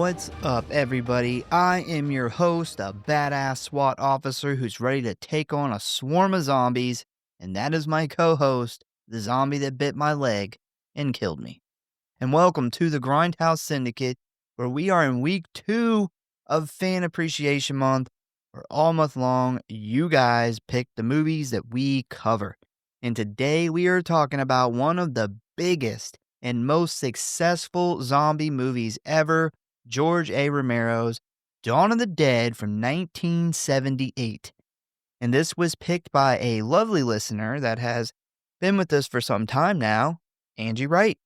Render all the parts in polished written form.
What's up, everybody? I am your host, a badass SWAT officer who's ready to take on a swarm of zombies, and that is my co-host, the zombie that bit my leg and killed me. And welcome to the Grindhouse Syndicate, where we are in week 2 of Fan Appreciation Month, where all month long, you guys pick the movies that we cover. And today we are talking about one of the biggest and most successful zombie movies ever, George A. Romero's Dawn of the Dead from 1978. And this was picked by a lovely listener that has been with us for some time now, Angie Wright.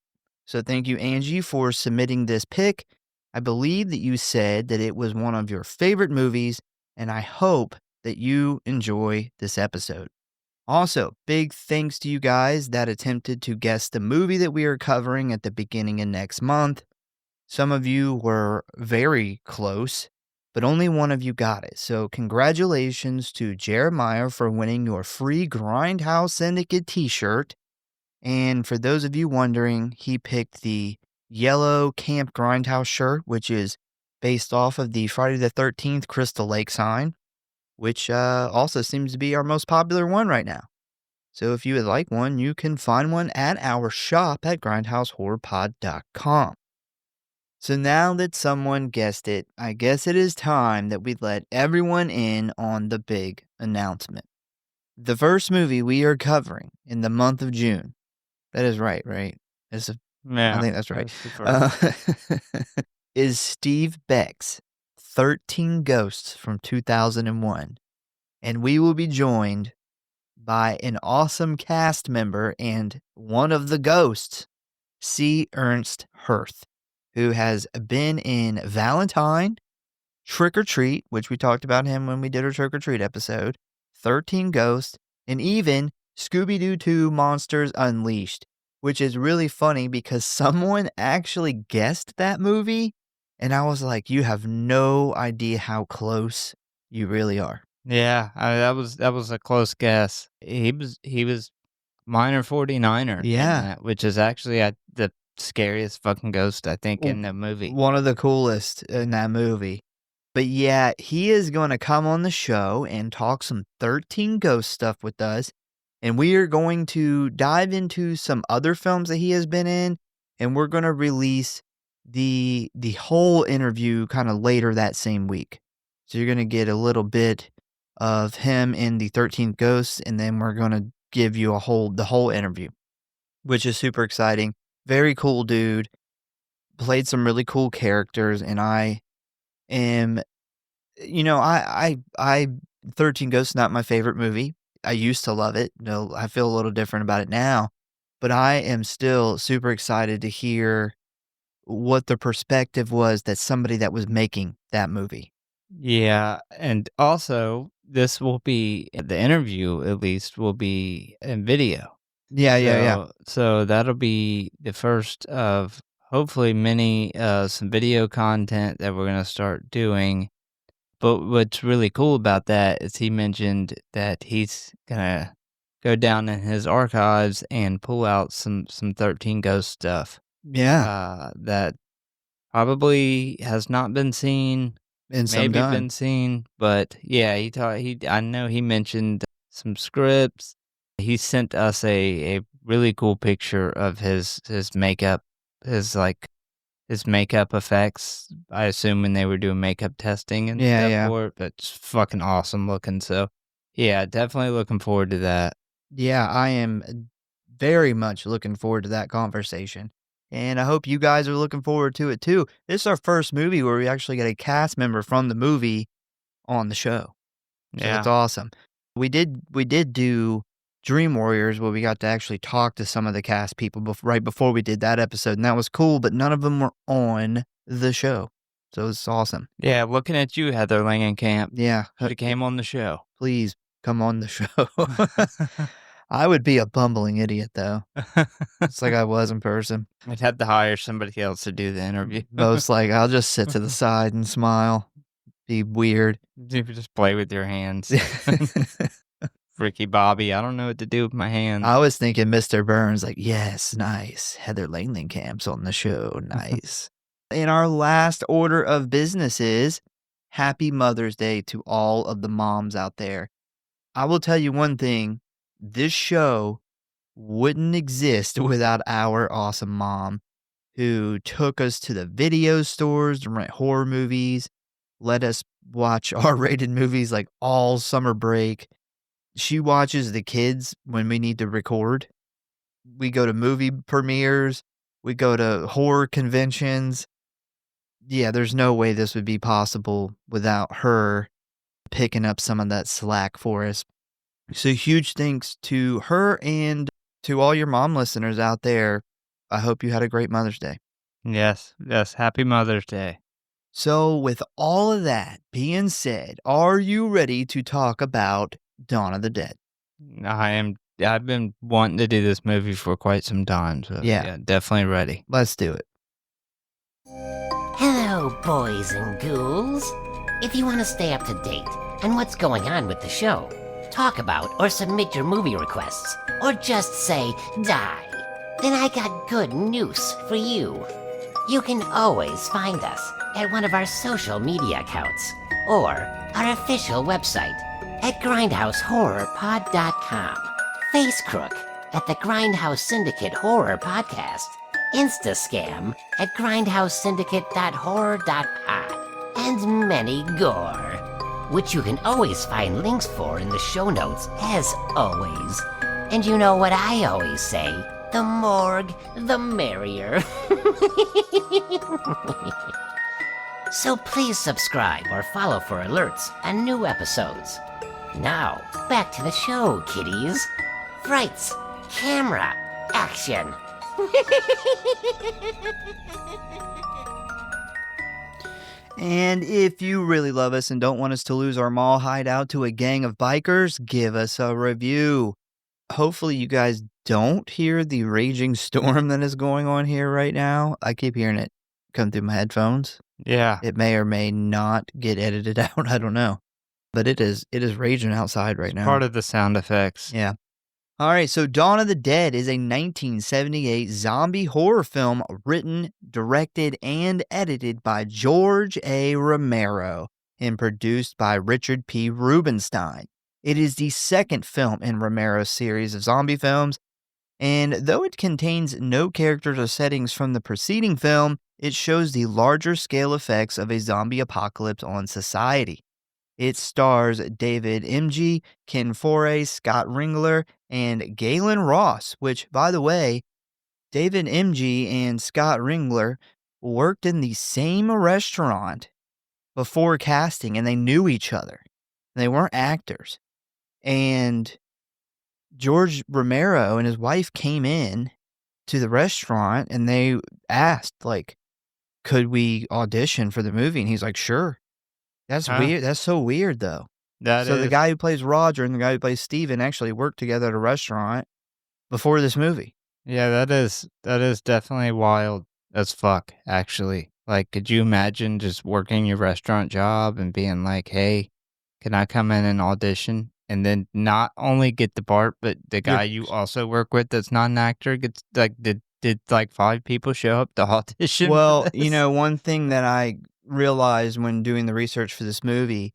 So thank you, Angie, for submitting this pick. I believe that you said that it was one of your favorite movies, and I hope that you enjoy this episode. Also, big thanks to you guys that attempted to guess the movie that we are covering at the beginning of next month. Some of you were very close, but only one of you got it. So congratulations to Jeremiah for winning your free Grindhouse Syndicate t-shirt. And for those of you wondering, he picked the yellow Camp Grindhouse shirt, which is based off of the Friday the 13th Crystal Lake sign, which also seems to be our most popular one right now. So if you would like one, you can find one at our shop at Grindhouse.Horror.Pod. So now that someone guessed it, I guess it is time that we let everyone in on the big announcement. The first movie we are covering in the month of June, that is right? Yeah, I think that's right, that's the first. is Steve Beck's 13 Ghosts from 2001. And we will be joined by an awesome cast member and one of the ghosts, C. Ernst Hirth, who has been in Valentine, Trick or Treat, which we talked about him when we did our Trick or Treat episode, 13 Ghosts, and even Scooby-Doo 2 Monsters Unleashed, which is really funny because someone actually guessed that movie, and I was like, you have no idea how close you really are. Yeah, that was a close guess. He was minor 49er in Yeah. that, which is actually the scariest fucking ghost I think in the movie. One of the coolest in that movie. But yeah, he is going to come on the show and talk some 13 Ghost stuff with us. And we are going to dive into some other films that he has been in. And we're going to release the whole interview kind of later that same week. So you're going to get a little bit of him in the 13th Ghost. And then we're going to give you the whole interview, which is super exciting. Very cool dude. Played some really cool characters, and I am, I 13 Ghosts not my favorite movie. I used to love it. No, I feel a little different about it now, but I am still super excited to hear what the perspective was that somebody that was making that movie. Yeah, and also the interview at least will be in video. Yeah. So that'll be the first of hopefully many some video content that we're gonna start doing. But what's really cool about that is he mentioned that he's gonna go down in his archives and pull out some 13 Ghost stuff. Yeah. That probably has not been seen, In some maybe time. been seen, but yeah, I know he mentioned some scripts. He sent us a really cool picture of his makeup, his makeup effects. I assume when they were doing makeup testing and stuff for it, but it's fucking awesome looking. So yeah, definitely looking forward to that. Yeah, I am very much looking forward to that conversation. And I hope you guys are looking forward to it too. This is our first movie where we actually get a cast member from the movie on the show. So that's awesome. We did do Dream Warriors where we got to actually talk to some of the cast people right before we did that episode, and that was cool, but none of them were on the show. So it's awesome. Yeah, looking at you, Heather Langenkamp. Yeah. She came on the show. Please come on the show. I would be a bumbling idiot, though. It's like I was in person. I'd have to hire somebody else to do the interview. Most like I'll just sit to the side and smile. Be weird. You could just play with your hands. Ricky Bobby, I don't know what to do with my hands. I was thinking Mr. Burns, like, yes, nice. Heather Langenkamp's on the show. Nice. And our last order of business is Happy Mother's Day to all of the moms out there. I will tell you one thing, this show wouldn't exist without our awesome mom who took us to the video stores to rent horror movies, let us watch R-rated movies like all summer break. She watches the kids when we need to record. We go to movie premieres, we go to horror conventions. Yeah, there's no way this would be possible without her picking up some of that slack for us. So huge thanks to her and to all your mom listeners out there. I hope you had a great Mother's Day. Yes, yes. Happy Mother's Day. So with all of that being said, are you ready to talk about Dawn of the Dead? I've been wanting to do this movie for quite some time, so yeah, definitely ready. Let's do it. Hello, boys and ghouls. If you want to stay up to date on what's going on with the show, talk about or submit your movie requests, or just say die, then I got good news for you. You can always find us at one of our social media accounts or our official website at Grindhouse.Horror.Pod.com, Facecrook at the Grindhouse Syndicate Horror Podcast, Instascam at grindhousesyndicate.horror.pod, and many gore, which you can always find links for in the show notes as always. And you know what I always say, the morgue, the merrier. So please subscribe or follow for alerts on new episodes. Now, back to the show, kiddies. Frights, camera, action. And if you really love us and don't want us to lose our mall hideout to a gang of bikers, give us a review. Hopefully you guys don't hear the raging storm that is going on here right now. I keep hearing it come through my headphones. Yeah. It may or may not get edited out. I don't know. But it is raging outside right now. Part of the sound effects. Yeah. All right, so Dawn of the Dead is a 1978 zombie horror film written, directed, and edited by George A. Romero and produced by Richard P. Rubenstein. It is the second film in Romero's series of zombie films, and though it contains no characters or settings from the preceding film, it shows the larger scale effects of a zombie apocalypse on society. It stars David M.G., Ken Foree, Scott Ringler, and Galen Ross, which, by the way, David M.G. and Scott Ringler worked in the same restaurant before casting, and they knew each other. They weren't actors. And George Romero and his wife came in to the restaurant, and they asked, like, could we audition for the movie? And he's like, sure. That's weird. That's so weird, though. The guy who plays Roger and the guy who plays Steven actually worked together at a restaurant before this movie. Yeah, that is definitely wild as fuck, actually. Like, could you imagine just working your restaurant job and being like, hey, can I come in and audition? And then not only get the part, but the guy you also work with that's not an actor gets, like, did like 5 people show up to audition? Well, you know, one thing that I realized when doing the research for this movie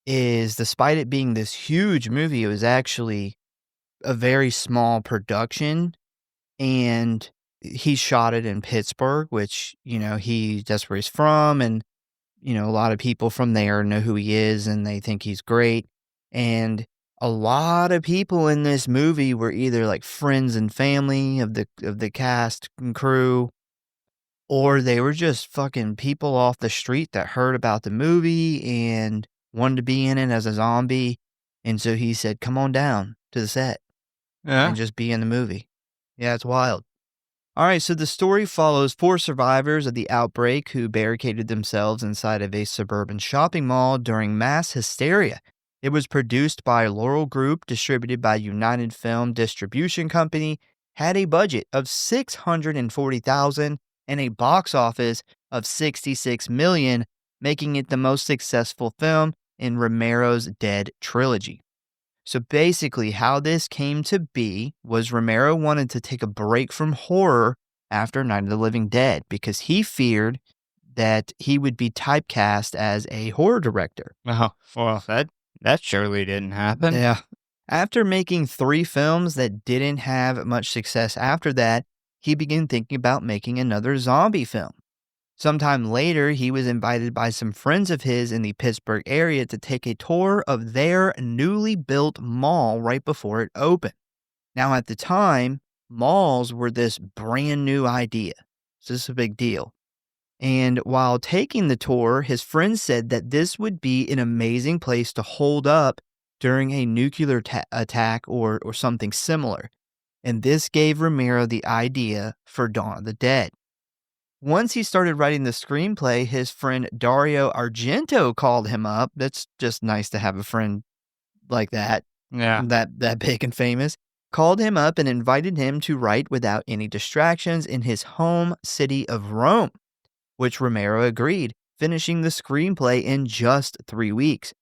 is despite it being this huge movie, it was actually a very small production, and he shot it in Pittsburgh, which, you know, that's where he's from, and, you know, a lot of people from there know who he is, and they think he's great, and a lot of people in this movie were either, like, friends and family of the cast and crew, or they were just fucking people off the street that heard about the movie and wanted to be in it as a zombie. And so he said, come on down to the set and just be in the movie. Yeah, it's wild. All right, so the story follows 4 survivors of the outbreak who barricaded themselves inside of a suburban shopping mall during mass hysteria. It was produced by Laurel Group, distributed by United Film Distribution Company, had a budget of $640,000 and a box office of $66 million, making it the most successful film in Romero's Dead trilogy. So basically, how this came to be was Romero wanted to take a break from horror after Night of the Living Dead because he feared that he would be typecast as a horror director. Oh, well, that surely didn't happen. Yeah. After making 3 films that didn't have much success after that, he began thinking about making another zombie film. Sometime later, he was invited by some friends of his in the Pittsburgh area to take a tour of their newly built mall right before it opened. Now, at the time, malls were this brand new idea. So this is a big deal. And while taking the tour, his friends said that this would be an amazing place to hold up during a nuclear attack or something similar. And this gave Romero the idea for Dawn of the Dead. Once he started writing the screenplay, his friend Dario Argento called him up. That's just nice to have a friend like that, Yeah. that big and famous. Called him up and invited him to write without any distractions in his home city of Rome, which Romero agreed, finishing the screenplay in just 3 weeks.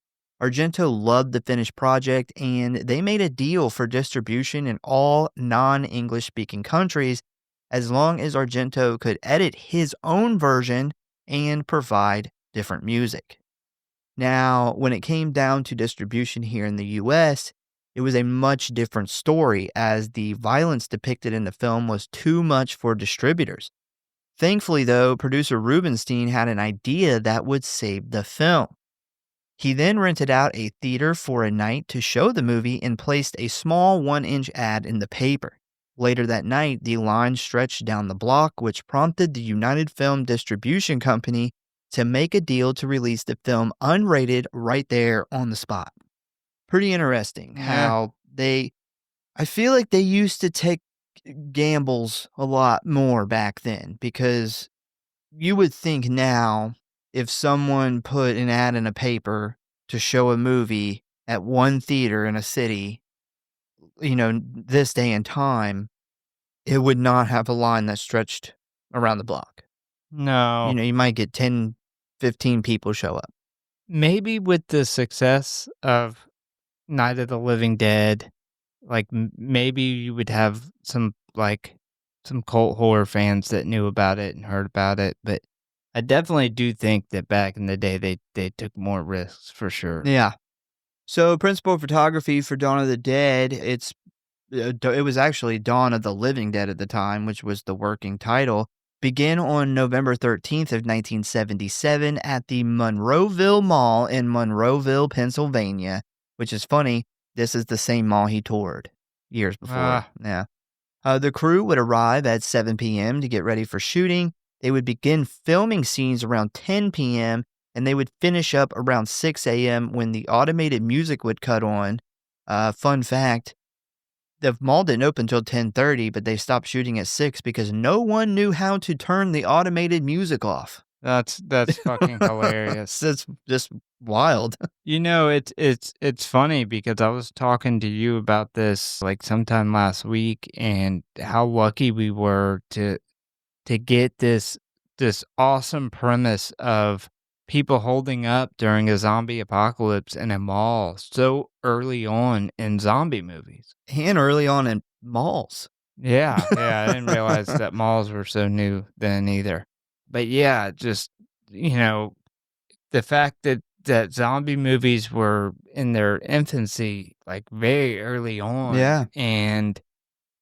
Argento loved the finished project, and they made a deal for distribution in all non-English speaking countries as long as Argento could edit his own version and provide different music. Now, when it came down to distribution here in the US, it was a much different story as the violence depicted in the film was too much for distributors. Thankfully, though, producer Rubenstein had an idea that would save the film. He then rented out a theater for a night to show the movie and placed a small 1-inch ad in the paper. Later that night, the line stretched down the block, which prompted the United Film Distribution Company to make a deal to release the film unrated right there on the spot. Pretty interesting how I feel like they used to take gambles a lot more back then, because you would think now if someone put an ad in a paper to show a movie at one theater in a city, this day and time, it would not have a line that stretched around the block. No. You might get 10, 15 people show up. Maybe with the success of Night of the Living Dead, like maybe you would have some cult horror fans that knew about it and heard about it, but I definitely do think that back in the day they took more risks for sure. Yeah. So principal photography for Dawn of the Dead, it was actually Dawn of the Living Dead at the time, which was the working title, began on November 13th of 1977 at the Monroeville Mall in Monroeville, Pennsylvania, which is funny. This is the same mall he toured years before. Yeah. The crew would arrive at 7 p.m. to get ready for shooting. They would begin filming scenes around 10 p.m., and they would finish up around 6 a.m. when the automated music would cut on. Fun fact, the mall didn't open until 10:30, but they stopped shooting at 6 because no one knew how to turn the automated music off. That's fucking hilarious. It's just wild. It's funny because I was talking to you about this like sometime last week and how lucky we were to get this awesome premise of people holding up during a zombie apocalypse in a mall so early on in zombie movies. And early on in malls. Yeah, I didn't realize that malls were so new then either. But yeah, just, the fact that zombie movies were in their infancy, like very early on. Yeah. And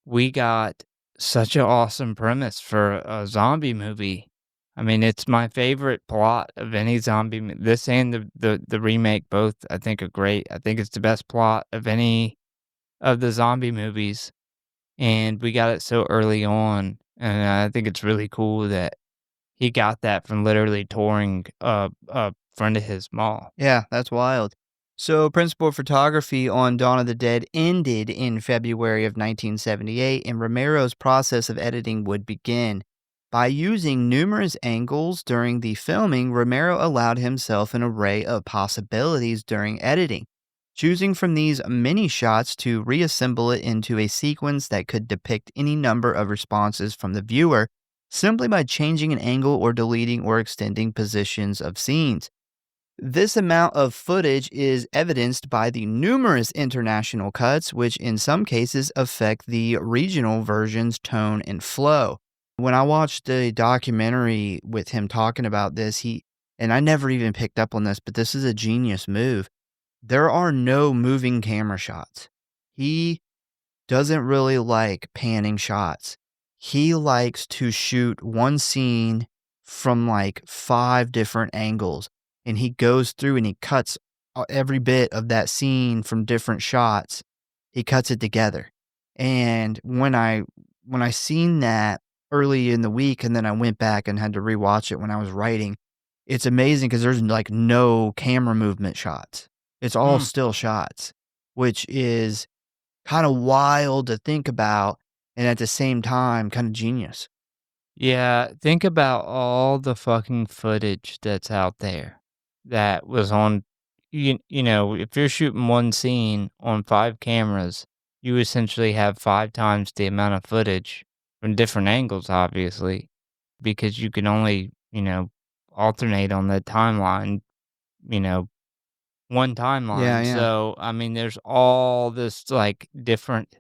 we got such an awesome premise for a zombie movie. I mean, it's my favorite plot of any zombie movie. This and the remake both, I think, are great. I think it's the best plot of any of the zombie movies. And we got it so early on. And I think it's really cool that he got that from literally touring a friend of his mall. Yeah, that's wild. So principal photography on Dawn of the Dead ended in February of 1978, and Romero's process of editing would begin. By using numerous angles during the filming, Romero allowed himself an array of possibilities during editing, choosing from these many shots to reassemble it into a sequence that could depict any number of responses from the viewer, simply by changing an angle or deleting or extending positions of scenes. This amount of footage is evidenced by the numerous international cuts, which in some cases affect the regional version's tone and flow. When I watched the documentary with him talking about this, and I never even picked up on this, but this is a genius move. There are no moving camera shots. He doesn't really like panning shots. He likes to shoot one scene from like 5 different angles, and he goes through and he cuts every bit of that scene from different shots. He cuts it together. And when I seen that early in the week and then I went back and had to rewatch it when I was writing, it's amazing because there's like no camera movement shots. It's all Mm. still shots, which is kind of wild to think about, and at the same time, kind of genius. Yeah, think about all the fucking footage that's out there that was on if you're shooting one scene on 5 cameras, you essentially have 5 times the amount of footage from different angles, obviously, because you can only, alternate on the timeline, you know, one Yeah, timeline. yeah. So, I mean, there's all this like different.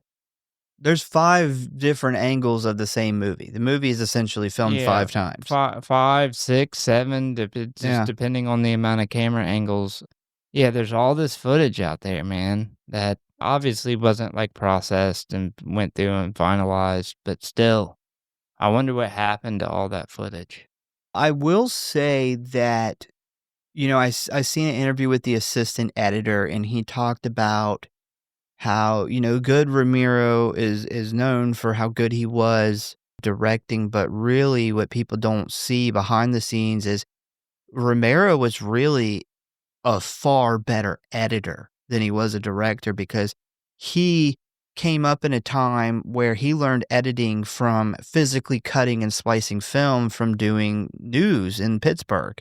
There's 5 different angles of the same movie. The movie is essentially filmed Yeah, 5 times. five, 6, 7, just Yeah. depending on the amount of camera angles. Yeah, there's all this footage out there, man, that obviously wasn't like processed and went through and finalized, but still, I wonder what happened to all that footage. I will say that, I seen an interview with the assistant editor, and he talked about how, good Romero is known for how good he was directing, but really what people don't see behind the scenes is Romero was really a far better editor than he was a director because he came up in a time where he learned editing from physically cutting and splicing film from doing news in Pittsburgh.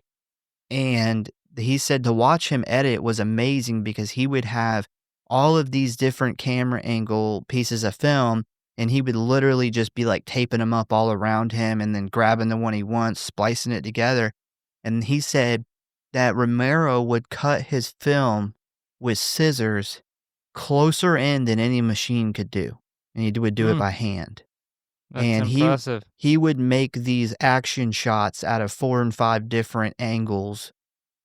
And he said to watch him edit was amazing because he would have all of these different camera angle pieces of film, and he would literally just be like taping them up all around him and then grabbing the one he wants, splicing it together. And he said that Romero would cut his film with scissors closer in than any machine could do. And he would do it Mm, by hand. that's And impressive. he would make these action shots out of 4 and 5 different angles,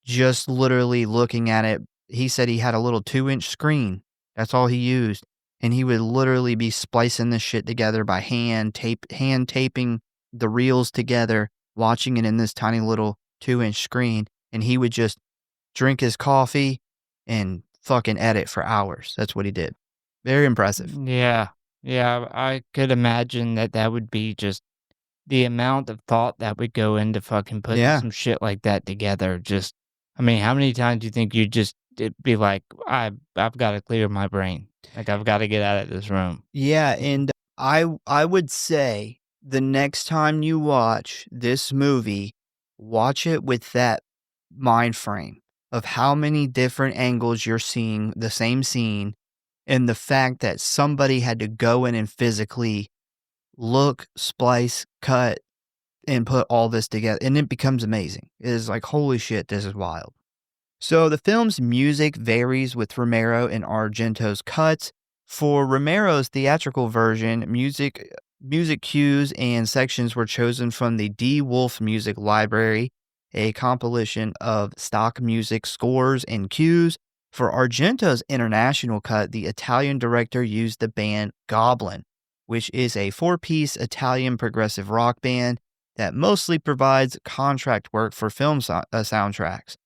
just literally looking at it. He said he had a little 2-inch screen. That's all he used. And he would literally be splicing this shit together by hand taping the reels together, watching it in this tiny little 2-inch screen. And he would just drink his coffee and fucking edit for hours. That's what he did. Very impressive. Yeah, yeah, I could imagine that that would be just the amount of thought that would go into fucking putting Yeah. some shit like that together. Just, I mean, how many times do you think you just it'd be like, I've got to clear my brain. Like I've got to get out of this room. Yeah, and I would say the next time you watch this movie, watch it with that mind frame of how many different angles you're seeing the same scene and the fact that somebody had to go in and physically look, splice, cut, and put all this together, and it becomes amazing. It is like, holy shit, this is wild. So the film's music varies with Romero and Argento's cuts. For Romero's theatrical version, music cues and sections were chosen from the D. Wolf Music Library, a compilation of stock music scores and cues. For Argento's international cut, the Italian director used the band Goblin, which is a 4-piece Italian progressive rock band that mostly provides contract work for film soundtracks.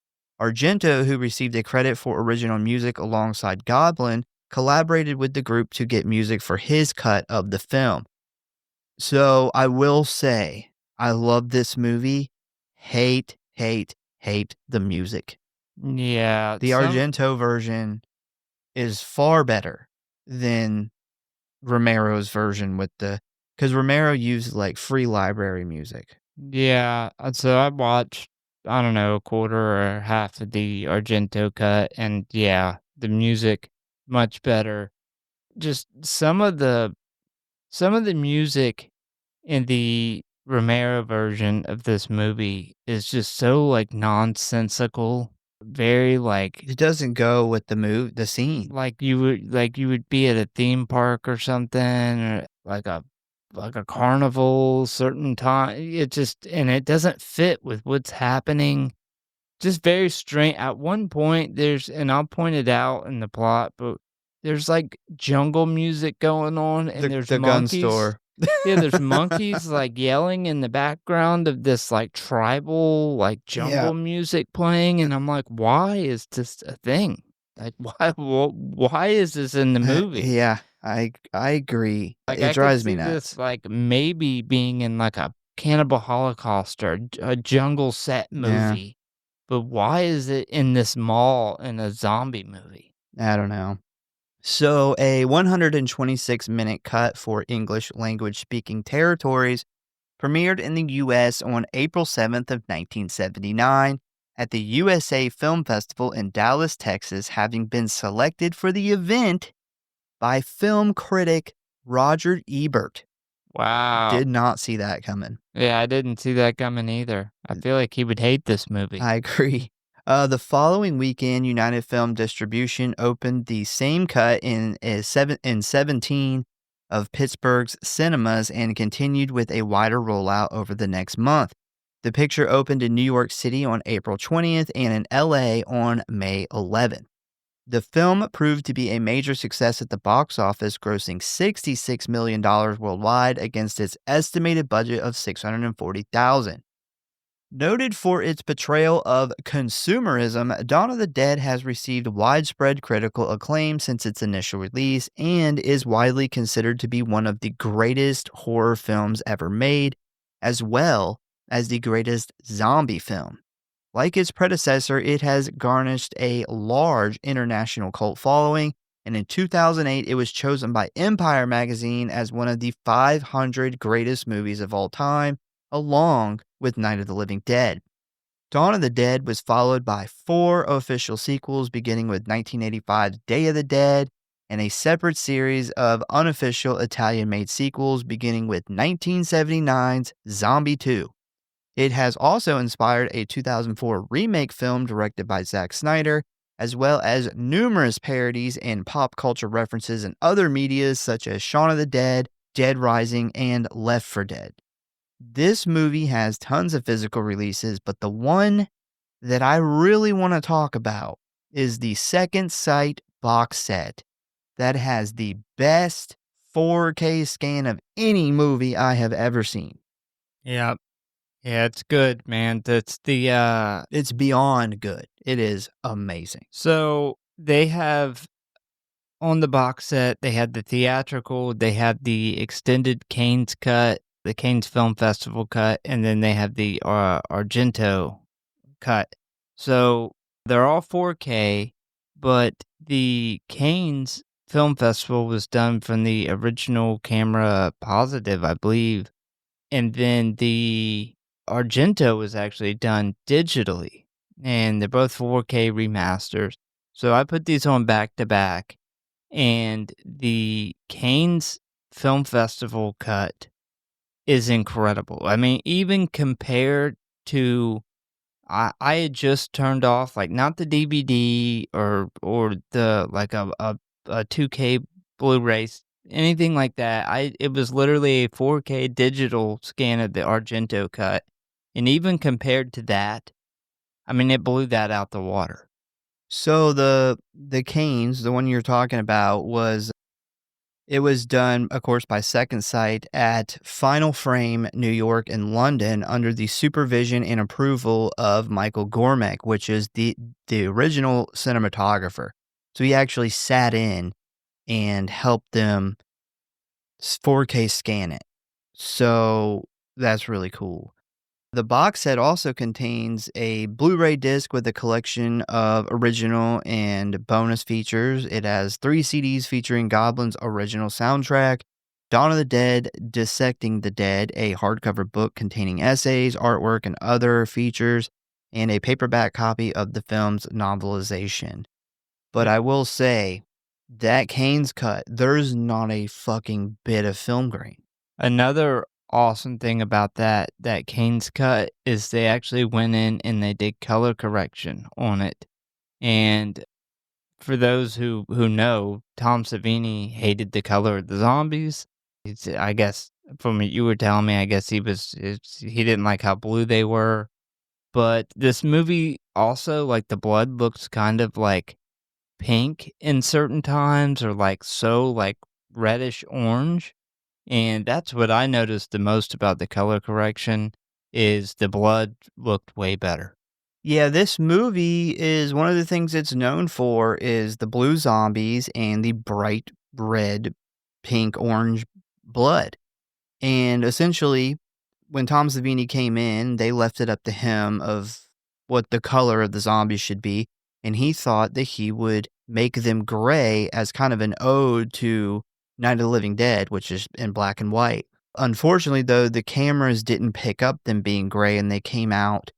Argento, who received a credit for original music alongside Goblin, collaborated with the group to get music for his cut of the film. So I will say, I love this movie. Hate, hate, hate the music. Yeah, The Argento version is far better than Romero's version because Romero used like free library music. yeah. So I watched, I don't know, a quarter or half of the Argento cut, and yeah, the music much better. Just some of the music in the Romero version of this movie is just so, like, nonsensical, very, It doesn't go with the scene. like you would be at a theme park or something, or like a like a carnival, certain time. And it doesn't fit with what's happening. Just very strange. At one point, and I'll point it out in the plot, but there's like jungle music going on, and there's The gun monkeys. store. Yeah, there's monkeys like yelling in the background of this like tribal, like Yeah. jungle music playing, and I'm like, why is this a thing? Like, why is this in the movie? Yeah, I agree. Like, It I could drives me see nuts. this like maybe being in like a Cannibal Holocaust or a jungle set Yeah. movie. But why is it in this mall in a zombie movie? I don't know. So, a 126-minute cut for English language speaking territories premiered in the US on April 7th of 1979 at the USA Film Festival in Dallas, Texas, having been selected for the event by film critic Roger Ebert. Wow. Did not see that coming. Yeah, I didn't see that coming either. I feel like he would hate this movie. I agree. The following weekend, United Film Distribution opened the same cut in 17 of Pittsburgh's cinemas and continued with a wider rollout over the next month. The picture opened in New York City on April 20th and in LA on May 11th. The film proved to be a major success at the box office, grossing $66 million worldwide against its estimated budget of $640,000. Noted for its portrayal of consumerism, Dawn of the Dead has received widespread critical acclaim since its initial release and is widely considered to be one of the greatest horror films ever made, as well as the greatest zombie film. Like its predecessor, it has garnered a large international cult following, and in 2008, it was chosen by Empire magazine as one of the 500 greatest movies of all time, along with Night of the Living Dead. Dawn of the Dead was followed by 4 official sequels, beginning with 1985's Day of the Dead, and a separate series of unofficial Italian-made sequels, beginning with 1979's Zombie 2. It has also inspired a 2004 remake film directed by Zack Snyder, as well as numerous parodies and pop culture references in other medias such as Shaun of the Dead, Dead Rising, and Left 4 Dead. This movie has tons of physical releases, but the one that I really want to talk about is the Second Sight box set that has the best 4K scan of any movie I have ever seen. Yeah. Yeah, it's good, man. That's the It's beyond good. It is amazing. So they have on the box set, they had the theatrical, they have the extended Cannes cut, the Cannes Film Festival cut, and then they have the Argento cut. So they're all 4K, but the Cannes Film Festival was done from the original camera positive, I believe. And then the Argento was actually done digitally, and they're both 4K remasters. So I put these on back to back, and the Cannes Film Festival cut is incredible. I mean, even compared to, I had just turned off, like, not the DVD or the like a 2K Blu-ray, anything like that. It was literally a 4K digital scan of the Argento cut, and even compared to that, I mean, it blew that out the water. So the Canes, the one you're talking about, was done, of course, by Second Sight at Final Frame, New York and London under the supervision and approval of Michael Gormek, which is the original cinematographer. So he actually sat in and helped them 4K scan it. So that's really cool. The box set also contains a Blu-ray disc with a collection of original and bonus features. It has 3 CDs featuring Goblin's original soundtrack, Dawn of the Dead, Dissecting the Dead, a hardcover book containing essays, artwork, and other features, and a paperback copy of the film's novelization. But I will say, that Canes cut, there's not a fucking bit of film grain. Another awesome thing about that Canes cut is they actually went in and they did color correction on it. And for those who know, Tom Savini hated the color of the zombies. I guess from what you were telling me, I guess he didn't like how blue they were. But this movie also, like, the blood looks kind of, like, pink in certain times or, like, so, like, reddish orange, and that's what I noticed the most about the color correction is the blood looked way better. Yeah, this movie is one of the things it's known for is the blue zombies and the bright red, pink, orange blood. And essentially, when Tom Savini came in, they left it up to him of what the color of the zombies should be, and he thought that he would make them gray as kind of an ode to Night of the Living Dead, which is in black and white. Unfortunately, though, the cameras didn't pick up them being gray, and they came out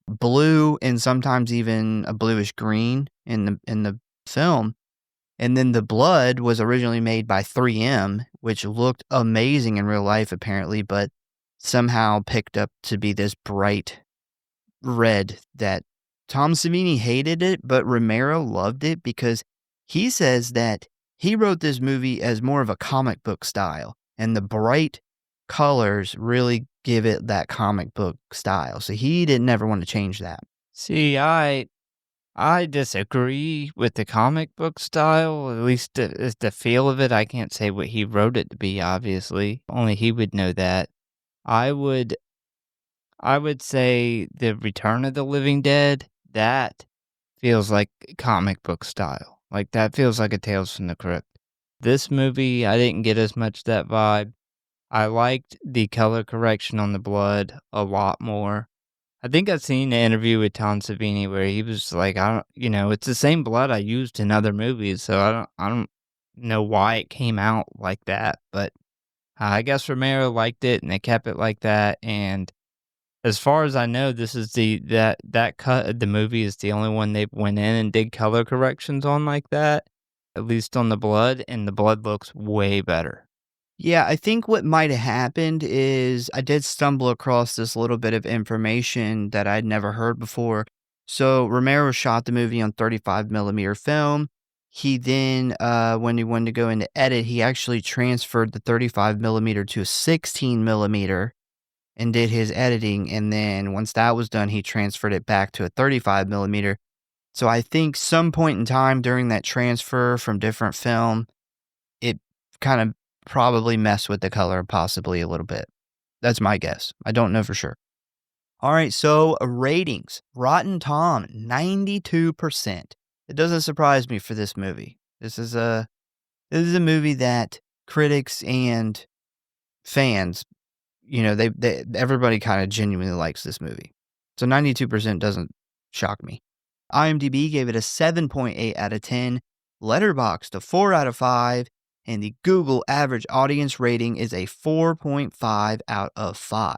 blue and sometimes even a bluish green in the film. And then the blood was originally made by 3M, which looked amazing in real life apparently, but somehow picked up to be this bright red that Tom Savini hated it, but Romero loved it because he says that he wrote this movie as more of a comic book style, and the bright colors really give it that comic book style. So he didn't ever want to change that. See, I disagree with the comic book style, at least the feel of it. I can't say what he wrote it to be, obviously. Only he would know that. I would I would say the Return of the Living Dead, that feels like comic book style. Like, that feels like a Tales from the Crypt. This movie, I didn't get as much that vibe. I liked the color correction on the blood a lot more. I think I've seen an interview with Tom Savini where he was like, I don't, it's the same blood I used in other movies, so I don't know why it came out like that, but I guess Romero liked it and they kept it like that. And as far as I know, this is that cut of the movie is the only one they went in and did color corrections on like that, at least on the blood, and the blood looks way better. Yeah, I think what might have happened is I did stumble across this little bit of information that I'd never heard before. So Romero shot the movie on 35 millimeter film. He then, when he wanted to go into edit, he actually transferred the 35 millimeter to a 16 millimeter and did his editing. And then once that was done, he transferred it back to a 35 millimeter. So I think some point in time during that transfer from different film, it kind of probably messed with the color possibly a little bit. That's my guess. I don't know for sure. All right, so ratings. Rotten Tom, 92%. It doesn't surprise me for this movie. This is a movie that critics and fans, they everybody kind of genuinely likes this movie. So 92% doesn't shock me. IMDb gave it a 7.8 out of 10, Letterboxd a 4 out of 5, and the Google average audience rating is a 4.5 out of 5.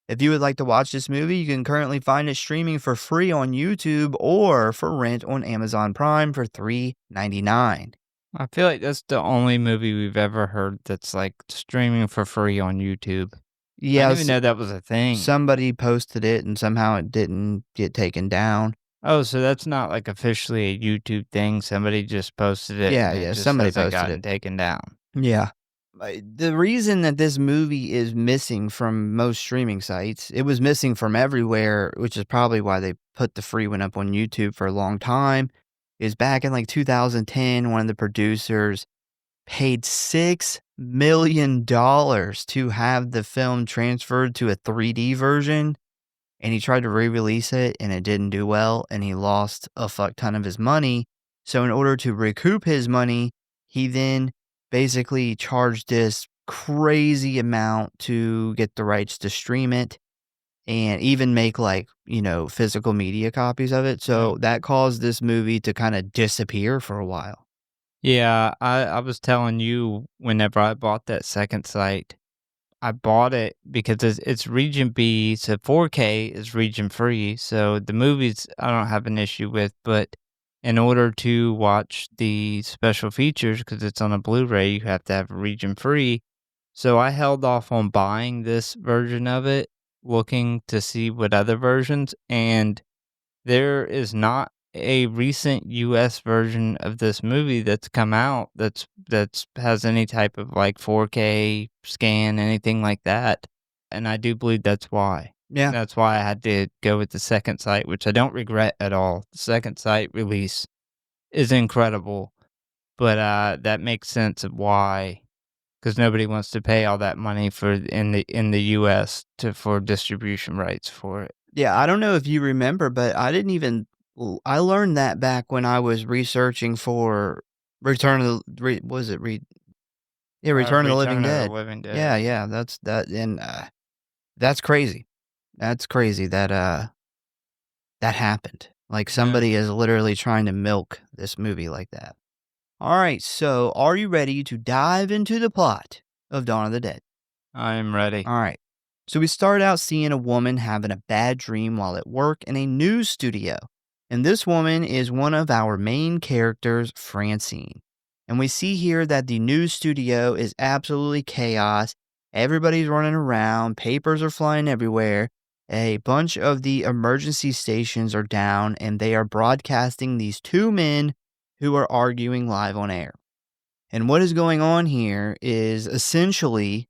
If you would like to watch this movie, you can currently find it streaming for free on YouTube or for rent on Amazon Prime for $3.99. I feel like that's the only movie we've ever heard that's, like, streaming for free on YouTube. I Yeah, didn't even know that was a thing. somebody posted it and somehow it didn't get taken down. Oh, so that's not, like, officially a YouTube thing, somebody just posted it Yeah, and it yeah, just somebody hasn't posted gotten it. taken down. Yeah. The reason that this movie is missing from most streaming sites, it was missing from everywhere, which is probably why they put the free one up on YouTube for a long time, is back in like 2010, one of the producers paid $6 million to have the film transferred to a 3D version, and he tried to re-release it and it didn't do well, and he lost a fuck ton of his money. So in order to recoup his money, he then basically charged this crazy amount to get the rights to stream it and even make physical media copies of it. So that caused this movie to kind of disappear for a while. Yeah, I was telling you whenever I bought that second site, I bought it because it's region B, so 4K is region free, so the movies I don't have an issue with, but in order to watch the special features, because it's on a Blu-ray, you have to have region free. So I held off on buying this version of it, looking to see what other versions, and there is not a recent US version of this movie that's come out that's has any type of, like, 4K scan, anything like that, and I do believe that's why. Yeah. That's why I had to go with the second sight, which I don't regret at all. The second sight release is incredible, but, that makes sense of why, because nobody wants to pay all that money for in the US for distribution rights for it. Yeah, I don't know if you remember, but I didn't even I learned that back when I was researching for Return of the was it Return of the Living Return of the Dead. Living Dead. Yeah, that's that and, that's crazy. That's crazy that, that happened. Like, Yeah, somebody is literally trying to milk this movie like that. Alright, so are you ready to dive into the plot of Dawn of the Dead? I am ready. All right. So we start out seeing a woman having a bad dream while at work in a news studio. And this woman is one of our main characters, Francine. And we see here that the news studio is absolutely chaos. Everybody's running around, papers are flying everywhere. A bunch of the emergency stations are down, and they are broadcasting these two men who are arguing live on air. And what is going on here is essentially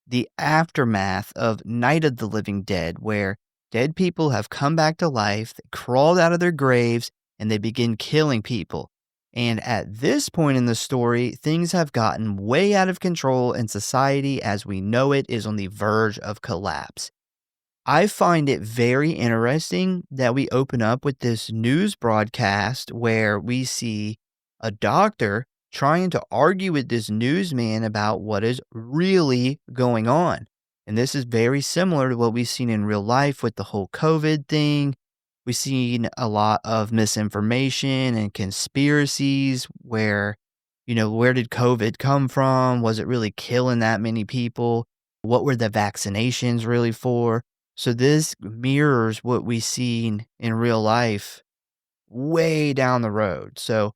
the aftermath of Night of the Living Dead, where dead people have come back to life, they crawled out of their graves, and they begin killing people. And at this point in the story, things have gotten way out of control, and society as we know it is on the verge of collapse. I find it very interesting that we open up with this news broadcast where we see a doctor trying to argue with this newsman about what is really going on. And this is very similar to what we've seen in real life with the whole COVID thing. We've seen a lot of misinformation and conspiracies where, where did COVID come from? Was it really killing that many people? What were the vaccinations really for? So this mirrors what we seen in real life way down the road. So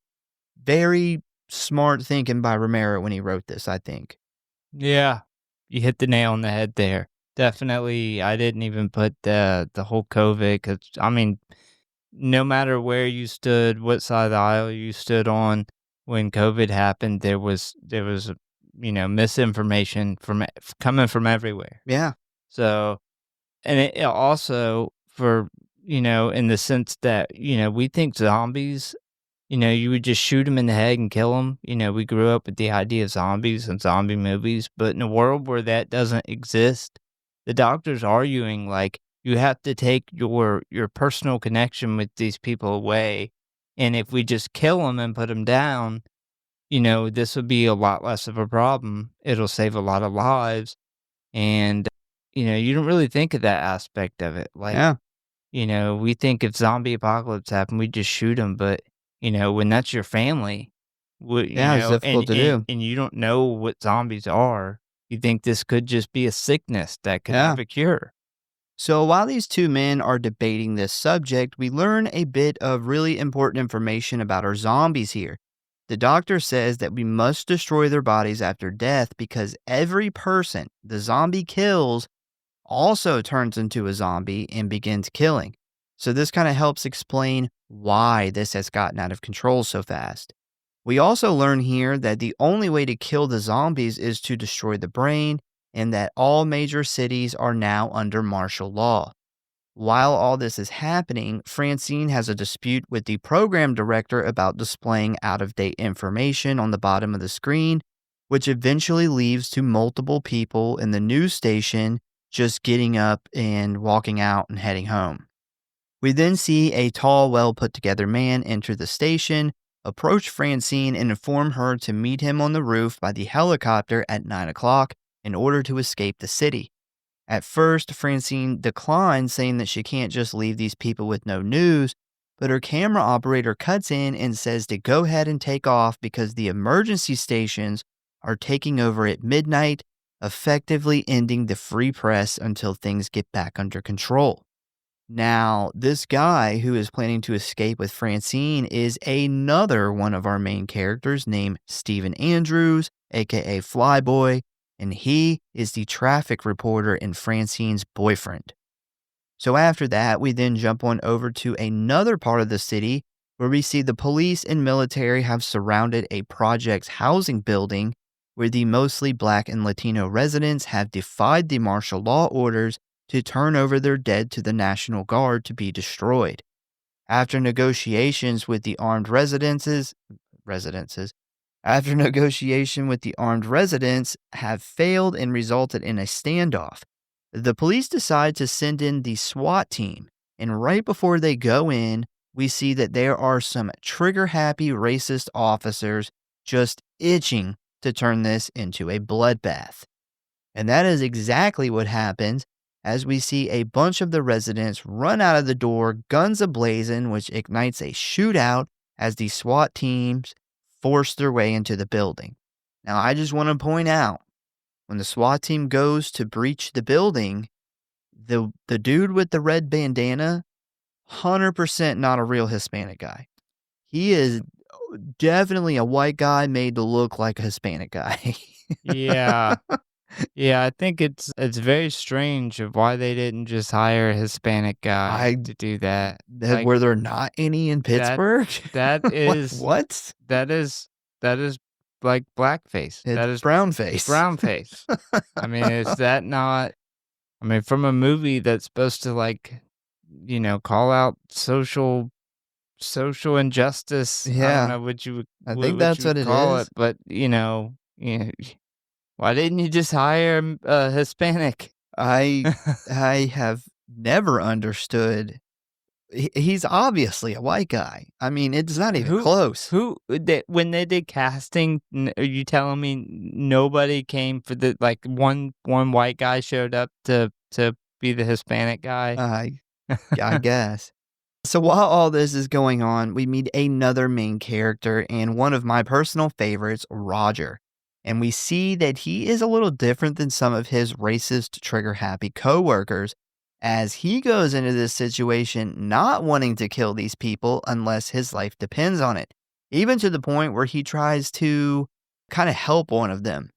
very smart thinking by Romero when he wrote this, I think. Yeah, you hit the nail on the head there. Definitely, I didn't even put the whole COVID because I mean, no matter where you stood, what side of the aisle you stood on when COVID happened, there was misinformation coming from everywhere. Yeah. So, and it also for in the sense that we think zombies. You would just shoot them in the head and kill them. We grew up with the idea of zombies and zombie movies, but in a world where that doesn't exist, the doctor's arguing like you have to take your personal connection with these people away, and if we just kill them and put them down, this would be a lot less of a problem. It'll save a lot of lives, and you don't really think of that aspect of it. Like, Yeah. we think if zombie apocalypse happened, we just shoot them, but, when that's your family, Yeah, it's difficult to do. and you don't know what zombies are, you think this could just be a sickness that could Yeah. have a cure. So while these two men are debating this subject, we learn a bit of really important information about our zombies here. The doctor says that we must destroy their bodies after death because every person the zombie kills also turns into a zombie and begins killing. So this kind of helps explain why this has gotten out of control so fast. We also learn here that the only way to kill the zombies is to destroy the brain, and that all major cities are now under martial law. While all this is happening, Francine has a dispute with the program director about displaying out of date information on the bottom of the screen, which eventually leads to multiple people in the news station just getting up and walking out and heading home. We then see a tall, well put together man enter the station, approach Francine, and inform her to meet him on the roof by the helicopter at 9 o'clock in order to escape the city. At first, Francine declines, saying that she can't just leave these people with no news, but her camera operator cuts in and says to go ahead and take off because the emergency stations are taking over at midnight, effectively ending the free press until things get back under control. Now, this guy who is planning to escape with Francine is another one of our main characters named Stephen Andrews, aka Flyboy, and he is the traffic reporter and Francine's boyfriend. So after that, we then jump on over to another part of the city where we see the police and military have surrounded a project's housing building where the mostly Black and Latino residents have defied the martial law orders to turn over their dead to the National Guard to be destroyed. After negotiations with the armed after negotiation with the armed residents have failed and resulted in a standoff, the police decide to send in the SWAT team. And right before they go in, we see that there are some trigger-happy racist officers just itching to turn this into a bloodbath. And that is exactly what happens as we see a bunch of the residents run out of the door, guns ablazing, which ignites a shootout as the SWAT teams force their way into the building. Now, I just want to point out, when the SWAT team goes to breach the building, the dude with the red bandana, 100% not a real Hispanic guy. He is definitely a white guy made to look like a Hispanic guy. Yeah. Yeah, I think it's very strange of why they didn't just hire a Hispanic guy to do that. Like, Were there not any in Pittsburgh? that is What? that is like blackface. That is It's brownface. brownface. I mean, is that not? I mean, from a movie that's supposed to, like, call out social injustice. I Yeah. don't know what you would. I think that's what it call is. it, but why didn't you just hire a Hispanic? I have never understood. He's obviously a white guy. I mean, it's not even close. When they did casting, are you telling me nobody came for the, like, one white guy showed up to be the Hispanic guy? I guess. So while all this is going on, we meet another main character and one of my personal favorites, Roger. And we see that he is a little different than some of his racist, trigger-happy coworkers, as he goes into this situation not wanting to kill these people unless his life depends on it, even to the point where he tries to kind of help one of them.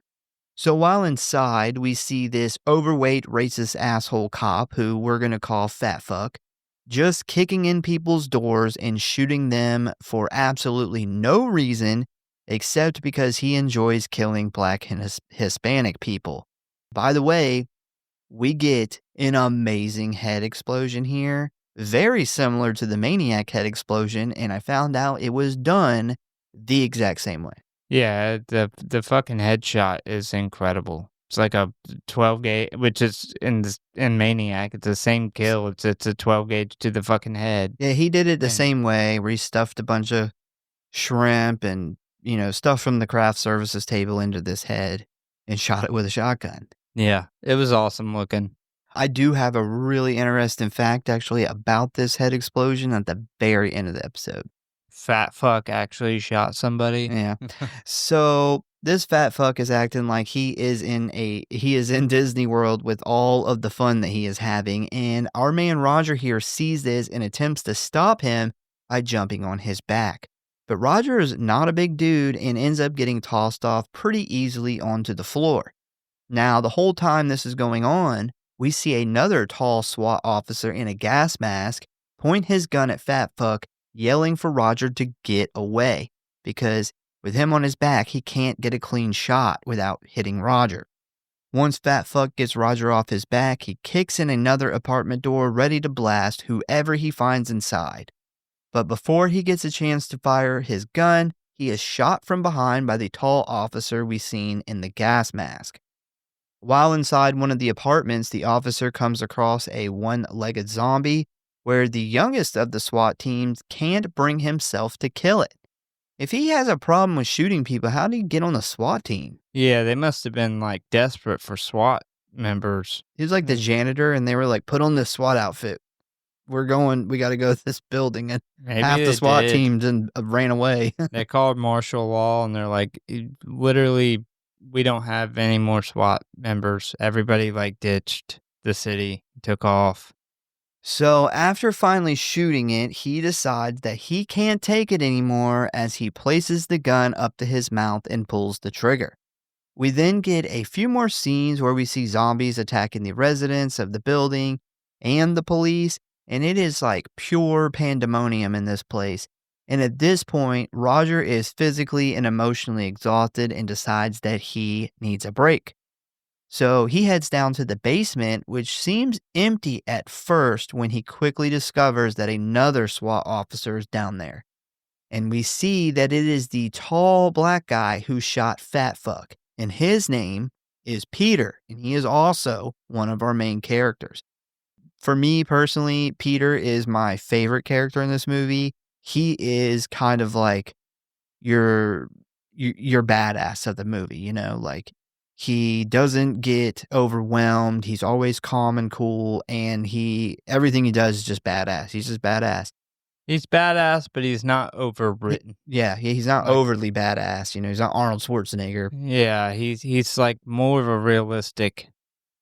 So while inside, we see this overweight, racist asshole cop, who we're going to call Fat Fuck, just kicking in people's doors and shooting them for absolutely no reason except because he enjoys killing Black and Hispanic people. By the way, we get an amazing head explosion here, very similar to the Maniac head explosion, and I found out it was done the exact same way. Yeah, the fucking headshot is incredible. It's like a 12 gauge, which is in Maniac. It's the same kill. It's a 12 gauge to the fucking head. Yeah, he did it the same way, where he stuffed a bunch of shrimp and stuff from the craft services table into this head and shot it with a shotgun. Yeah, it was awesome looking. I do have a really interesting fact, actually, about this head explosion at the very end of the episode. Fat Fuck actually shot somebody. Yeah. So this Fat Fuck is acting like he is in Disney World with all of the fun that he is having, and our man Roger here sees this and attempts to stop him by jumping on his back. But Roger is not a big dude and ends up getting tossed off pretty easily onto the floor. Now, the whole time this is going on, we see another tall SWAT officer in a gas mask point his gun at Fat Fuck, yelling for Roger to get away, because with him on his back, he can't get a clean shot without hitting Roger. Once Fat Fuck gets Roger off his back, he kicks in another apartment door ready to blast whoever he finds inside. But before he gets a chance to fire his gun, he is shot from behind by the tall officer we seen in the gas mask. While inside one of the apartments, the officer comes across a one-legged zombie where the youngest of the SWAT teams can't bring himself to kill it. If he has a problem with shooting people, how did he get on the SWAT team? Yeah, they must have been, like, desperate for SWAT members. He was like the janitor, and they were like, put on this SWAT outfit. We got to go to this building. And Maybe half the SWAT did. team ran away. They called martial law, and they're like, literally, we don't have any more SWAT members. Everybody, like, ditched the city, took off. So after finally shooting it, he decides that he can't take it anymore as he places the gun up to his mouth and pulls the trigger. We then get a few more scenes where we see zombies attacking the residents of the building and the police, and it is like pure pandemonium in this place. And at this point, Roger is physically and emotionally exhausted and decides that he needs a break. So he heads down to the basement, which seems empty at first when he quickly discovers that another SWAT officer is down there. And we see that it is the tall black guy who shot Fat Fuck. And his name is Peter, and he is also one of our main characters. For me personally, Peter is my favorite character in this movie. He is kind of like your your badass of the movie, like he doesn't get overwhelmed. He's always calm and cool, and everything he does is just badass. He's just badass. He's badass, but he's not overwritten. Yeah, he's not Like, overly badass. He's not Arnold Schwarzenegger. yeah, he's like more of a realistic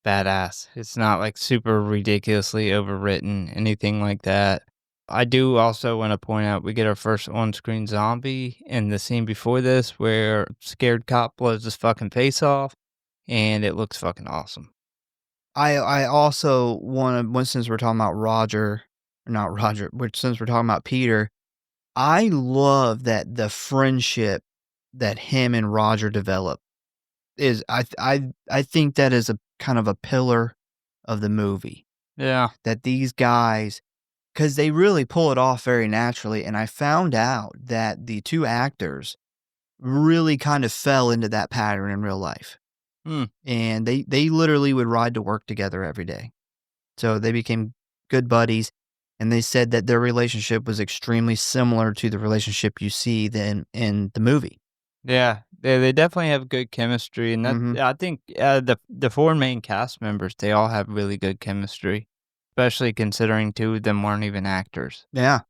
badass. It's not like super ridiculously overwritten, anything like that. I do also want to point out we get our first on-screen zombie in the scene before this where scared cop blows his fucking face off, and it looks fucking awesome. I also want to, since we're talking about Roger, not Roger, which since we're talking about Peter, I love that the friendship that him and Roger develop is I think that is a kind of a pillar of the movie. Yeah. That these guys, because they really pull it off very naturally, and I found out that the two actors really kind of fell into that pattern in real life. And they literally would ride to work together every day. So they became good buddies, and they said that their relationship was extremely similar to the relationship you see then in the movie. Yeah, they definitely have good chemistry, and that I think the four main cast members, they all have really good chemistry, especially considering two of them weren't even actors. Yeah.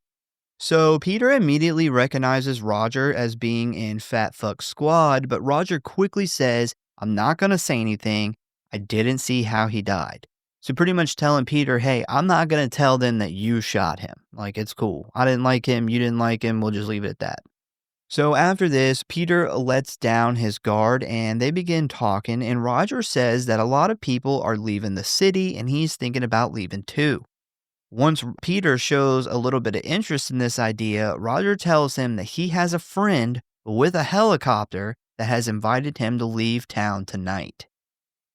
So Peter immediately recognizes Roger as being in Fat Fuck's squad, but Roger quickly says, "I'm not going to say anything. I didn't see how he died." So pretty much telling Peter, "Hey, I'm not going to tell them that you shot him. Like, it's cool. I didn't like him. You didn't like him. We'll just leave it at that." So after this, Peter lets down his guard and they begin talking, and Roger says that a lot of people are leaving the city and he's thinking about leaving too. Once Peter shows a little bit of interest in this idea, Roger tells him that he has a friend with a helicopter that has invited him to leave town tonight.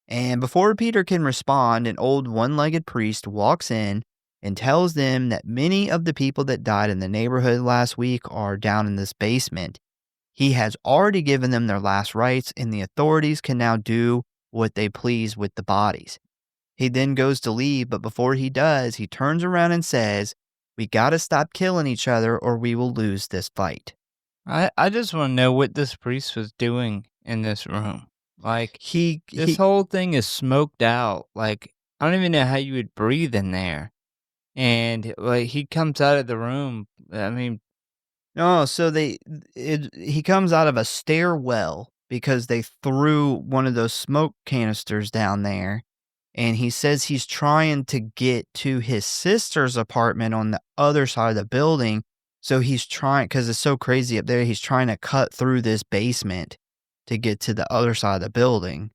And before Peter can respond, an old one-legged priest walks in and tells them that many of the people that died in the neighborhood last week are down in this basement. He has already given them their last rites, and the authorities can now do what they please with the bodies. He then goes to leave, but before he does, he turns around and says, "We gotta stop killing each other or we will lose this fight." I just want to know what this priest was doing in this room. Like, He this whole thing is smoked out. Like, I don't even know how you would breathe in there. And like he comes out of the room. I mean, No, so he comes out of a stairwell because they threw one of those smoke canisters down there, and he says he's trying to get to his sister's apartment on the other side of the building. So he's trying, because it's so crazy up there, he's trying to cut through this basement to get to the other side of the building.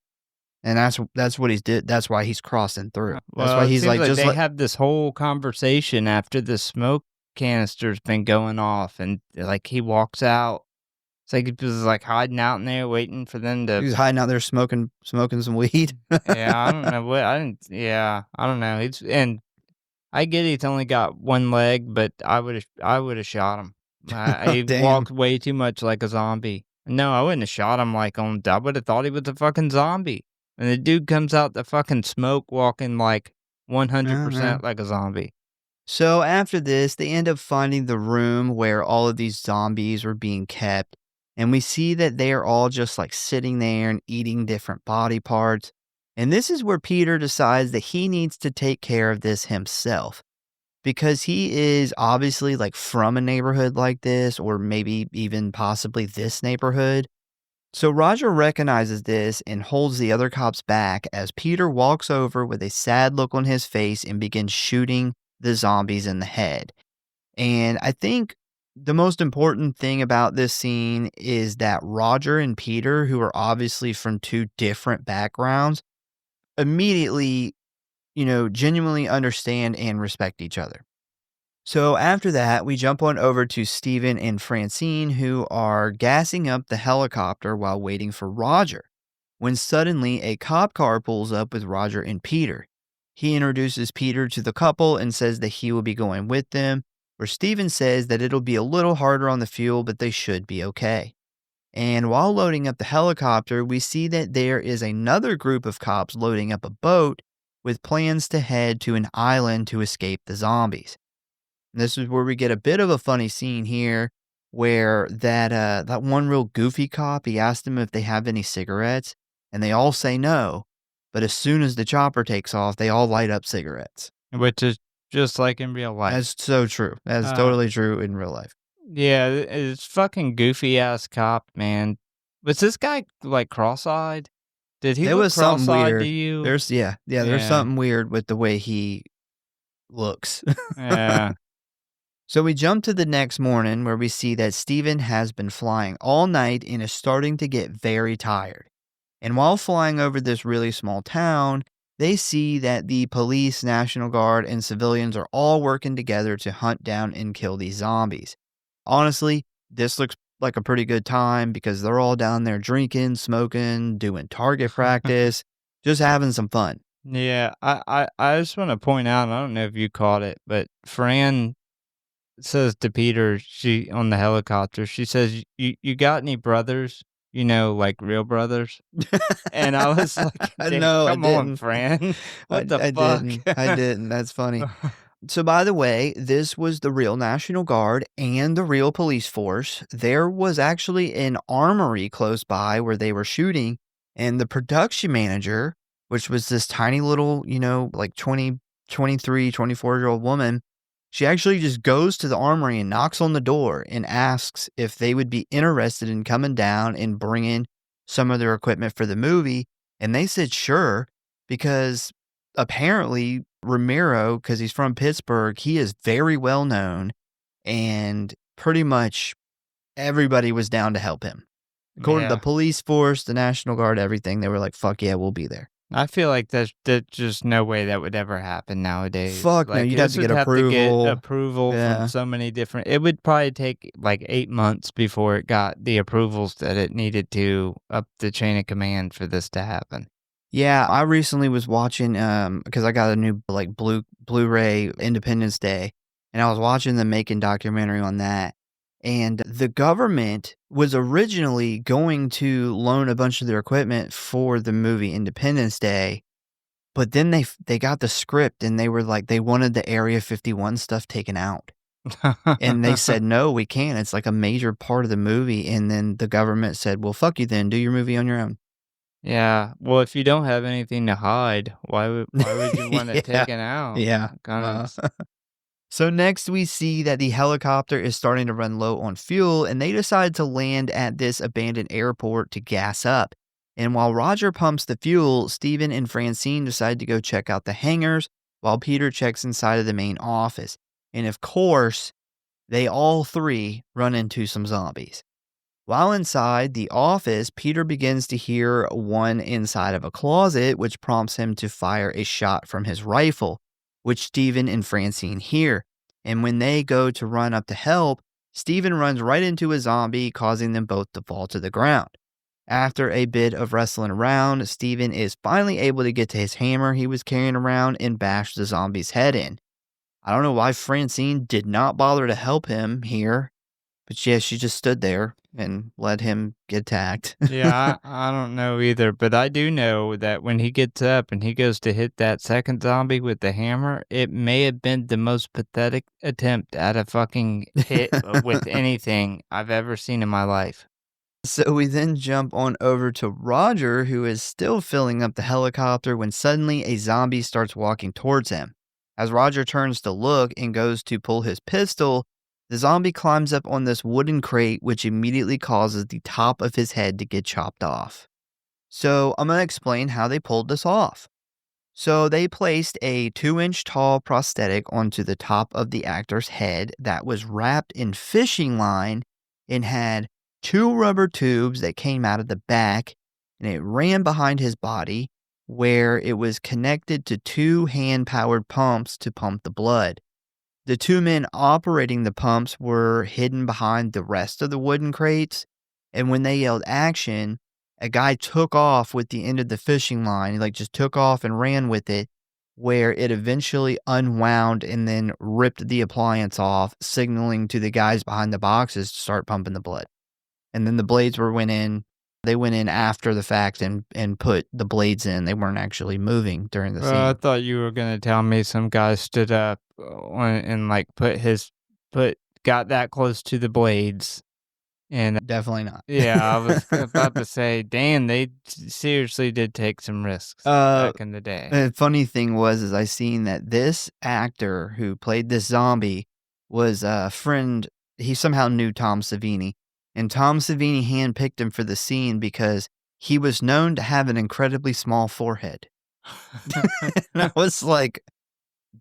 And that's what he's did. That's why he's crossing through. That's well, why it he's seems like, like just they have this whole conversation after the smoke canister's been going off, and like he walks out. It's like he was like hiding out in there, waiting for them to. he's hiding out there smoking some weed. Yeah, I don't know what I didn't. Yeah, I don't know. And I get he's only got one leg, but I would have shot him. He Damn. walked way too much like a zombie. No, I wouldn't have shot him like on. I would have thought he was a fucking zombie. And the dude comes out the fucking smoke walking like 100% like a zombie. So after this, they end up finding the room where all of these zombies were being kept. And we see that they are all just like sitting there and eating different body parts. And this is where Peter decides that he needs to take care of this himself, because he is obviously like from a neighborhood like this, or maybe even possibly this neighborhood. So Roger recognizes this and holds the other cops back as Peter walks over with a sad look on his face and begins shooting the zombies in the head. And I think the most important thing about this scene is that Roger and Peter, who are obviously from two different backgrounds, immediately, genuinely understand and respect each other. So after that, we jump on over to Steven and Francine, who are gassing up the helicopter while waiting for Roger, when suddenly a cop car pulls up with Roger and Peter. He introduces Peter to the couple and says that he will be going with them, where Steven says that it'll be a little harder on the fuel, but they should be okay. And while loading up the helicopter, we see that there is another group of cops loading up a boat with plans to head to an island to escape the zombies. This is where we get a bit of a funny scene here where that one real goofy cop, he asked them if they have any cigarettes, and they all say no. But as soon as the chopper takes off, they all light up cigarettes. Which is just like in real life. That's so true. That's Uh, totally true in real life. Yeah, it's fucking goofy ass cop, man. Was this guy like cross-eyed? Did he There look was something cross-eyed to weird. you? There's Yeah. something weird with the way he looks. Yeah. So we jump to the next morning where we see that Steven has been flying all night and is starting to get very tired. And while flying over this really small town, they see that the police, National Guard, and civilians are all working together to hunt down and kill these zombies. Honestly, this looks like a pretty good time because they're all down there drinking, smoking, doing target practice, just having some fun. Yeah, I just want to point out, I don't know if you caught it, but Fran says to Peter, she on the helicopter, she says, "You got any brothers? You know, like real brothers?" And I was like, "Damn, No, I come on, didn't. Fran. What the I fuck?" didn't. I didn't. That's funny. So, by the way, this was the real National Guard and the real police force. There was actually an armory close by where they were shooting, and the production manager, which was this tiny little, like 20, 23, 24-year-old woman, she actually just goes to the armory and knocks on the door and asks if they would be interested in coming down and bringing some of their equipment for the movie. And they said sure, because apparently Romero, because he's from Pittsburgh, he is very well known, and pretty much everybody was down to help him. According to the Yeah. police force, the National Guard, everything, they were like, fuck yeah, we'll be there. I feel like there's just no way that would ever happen nowadays. Fuck no, Like, you'd have this to would get have to get approval. approval Yeah. from so many different. It would probably take like 8 months before it got the approvals that it needed to up the chain of command for this to happen. Yeah, I recently was watching because I got a new like Blu-ray Independence Day, and I was watching them making documentary on that. And the government was originally going to loan a bunch of their equipment for the movie Independence Day, but then they got the script and they were like they wanted the Area 51 stuff taken out. And they said, "No, we can't. It's like a major part of the movie." And then the government said, "Well, fuck you then. Do your movie on your own." Yeah. Well, if you don't have anything to hide, why would you want it Yeah. taken out? Yeah. Kind of. So next we see that the helicopter is starting to run low on fuel, and they decide to land at this abandoned airport to gas up. And while Roger pumps the fuel, Steven and Francine decide to go check out the hangars while Peter checks inside of the main office. And of course, they all three run into some zombies. While inside the office, Peter begins to hear one inside of a closet, which prompts him to fire a shot from his rifle, which Steven and Francine hear. And when they go to run up to help, Steven runs right into a zombie, causing them both to fall to the ground. After a bit of wrestling around, Steven is finally able to get to his hammer he was carrying around and bash the zombie's head in. I don't know why Francine did not bother to help him here, but yeah, she just stood there and let him get attacked. Yeah, I don't know either, but I do know that when he gets up and he goes to hit that second zombie with the hammer, it may have been the most pathetic attempt at a fucking hit with anything I've ever seen in my life. So we then jump on over to Roger, who is still filling up the helicopter when suddenly a zombie starts walking towards him. As Roger turns to look and goes to pull his pistol, the zombie climbs up on this wooden crate, which immediately causes the top of his head to get chopped off. So I'm going to explain how they pulled this off. So they placed a 2-inch tall prosthetic onto the top of the actor's head that was wrapped in fishing line and had 2 rubber tubes that came out of the back, and it ran behind his body where it was connected to 2 hand-powered pumps to pump the blood. The two men operating the pumps were hidden behind the rest of the wooden crates, and when they yelled action, a guy took off with the end of the fishing line. He like just took off and ran with it, where it eventually unwound and then ripped the appliance off, signaling to the guys behind the boxes to start pumping the blood. And then the blades went in. They went in after the fact and put the blades in. They weren't actually moving during the I scene. thought you were gonna tell me some guy stood up and like got that close to the blades, and Definitely not. yeah, I was about to say, damn, they seriously did take some risks Uh, back in the day. The funny thing was, is I seen that this actor who played this zombie was a friend. He somehow knew Tom Savini, and Tom Savini handpicked him for the scene because he was known to have an incredibly small forehead. And I was like,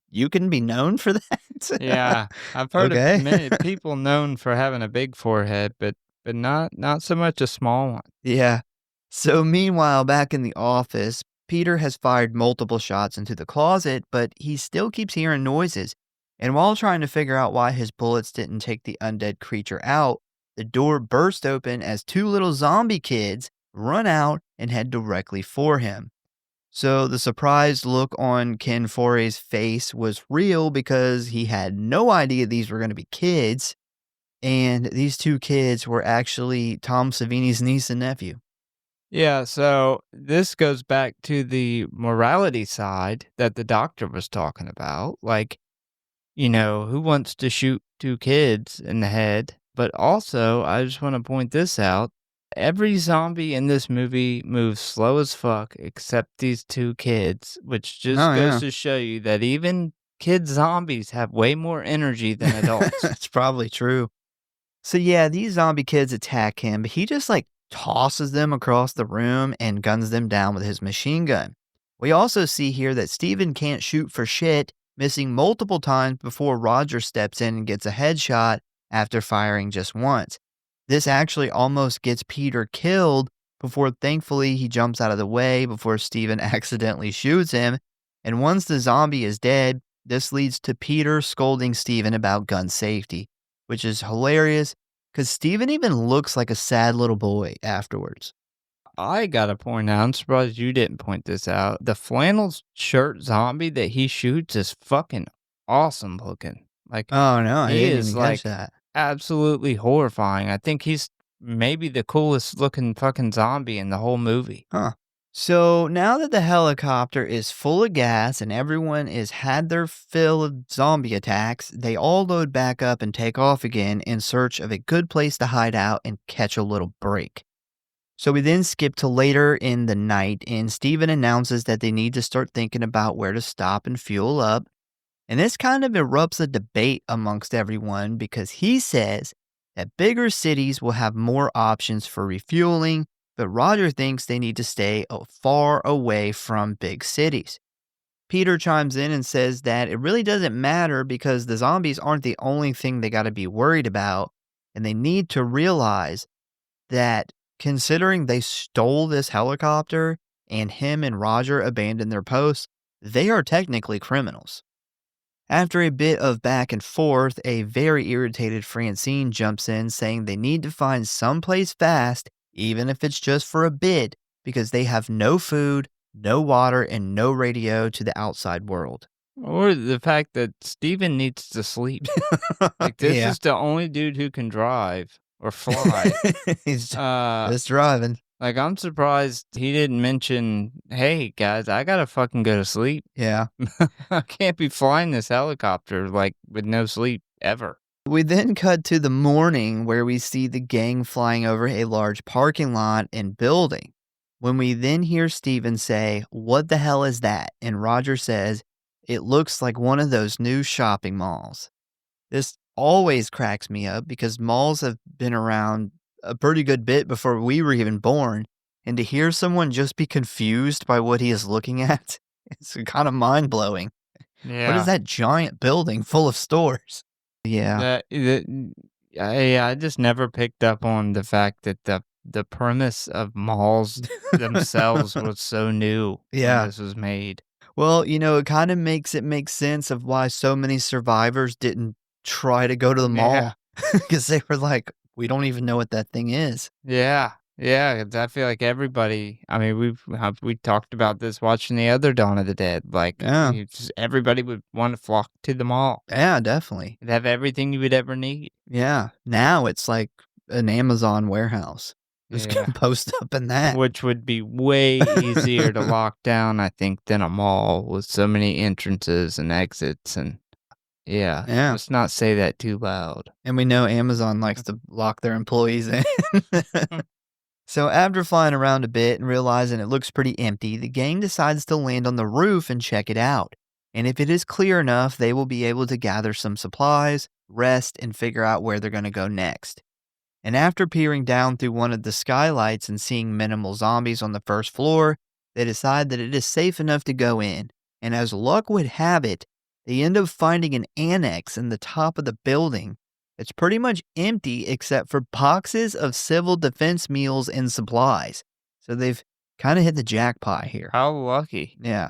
"You can be known for that?" Yeah, I've heard of Okay. many people known for having a big forehead, but not so much a small one. Yeah. So meanwhile, back in the office, Peter has fired multiple shots into the closet, but he still keeps hearing noises. And while trying to figure out why his bullets didn't take the undead creature out, the door burst open as two little zombie kids run out and head directly for him. So the surprised look on Ken Forey's face was real because he had no idea these were going to be kids. And these two kids were actually Tom Savini's niece and nephew. Yeah, so this goes back to the morality side that the doctor was talking about. Like, who wants to shoot two kids in the head? But also, I just want to point this out. Every zombie in this movie moves slow as fuck except these two kids, which just Oh, goes yeah. to show you that even kid zombies have way more energy than adults. That's probably true. So, yeah, these zombie kids attack him, but he just like tosses them across the room and guns them down with his machine gun. We also see here that Steven can't shoot for shit, missing multiple times before Roger steps in and gets a headshot after firing just once. This actually almost gets Peter killed before thankfully he jumps out of the way before Steven accidentally shoots him. And once the zombie is dead, this leads to Peter scolding Steven about gun safety, which is hilarious because Steven even looks like a sad little boy afterwards. I gotta point out, I'm surprised you didn't point this out. The flannel shirt zombie that he shoots is fucking awesome looking. Like, Oh, no, I he didn't is even catch like that. absolutely horrifying. I think he's maybe the coolest looking fucking zombie in the whole movie. Huh. So now that the helicopter is full of gas and everyone has had their fill of zombie attacks, they all load back up and take off again in search of a good place to hide out and catch a little break. So we then skip to later in the night, and Steven announces that they need to start thinking about where to stop and fuel up. And this kind of erupts a debate amongst everyone because he says that bigger cities will have more options for refueling, but Roger thinks they need to stay far away from big cities. Peter chimes in and says that it really doesn't matter because the zombies aren't the only thing they got to be worried about, and they need to realize that considering they stole this helicopter and him and Roger abandoned their posts, they are technically criminals. After a bit of back and forth, a very irritated Francine jumps in saying they need to find someplace fast, even if it's just for a bit, because they have no food, no water, and no radio to the outside world. Or the fact that Steven needs to sleep. Like, this Yeah. is the only dude who can drive or fly. He's uh, just driving. like, I'm surprised he didn't mention, hey, guys, I gotta fucking go to sleep. Yeah. I can't be flying this helicopter, like, with no sleep ever. We then cut to the morning where we see the gang flying over a large parking lot and building. When we then hear Steven say, "What the hell is that?" And Roger says, "It looks like one of those new shopping malls." This always cracks me up because malls have been around a pretty good bit before we were even born. And to hear someone just be confused by what he is looking at, it's kind of mind blowing. Yeah. What is that giant building full of stores? Yeah. I just never picked up on the fact that the premise of malls themselves was so new Yeah. when this was made. Well, it kind of makes it make sense of why so many survivors didn't try to go to the Yeah. mall because they were like, we don't even know what that thing is. Yeah. Yeah, 'cause I feel like everybody I mean, we talked about this watching the other Dawn of the Dead, like, Yeah. everybody would wanna flock to the mall. Yeah, definitely. It'd have everything you would ever need. Yeah. Now it's like an Amazon warehouse. Just Yeah. can post up in that. Which would be way easier to lock down, I think, than a mall with so many entrances and exits and yeah, Yeah. let's not say that too loud. And we know Amazon likes to lock their employees in. Mm. So after flying around a bit and realizing it looks pretty empty, the gang decides to land on the roof and check it out. And if it is clear enough, they will be able to gather some supplies, rest, and figure out where they're going to go next. And after peering down through one of the skylights and seeing minimal zombies on the first floor, they decide that it is safe enough to go in. And as luck would have it, they end up finding an annex in the top of the building. It's pretty much empty except for boxes of civil defense meals and supplies. So they've kind of hit the jackpot here. How lucky. Yeah.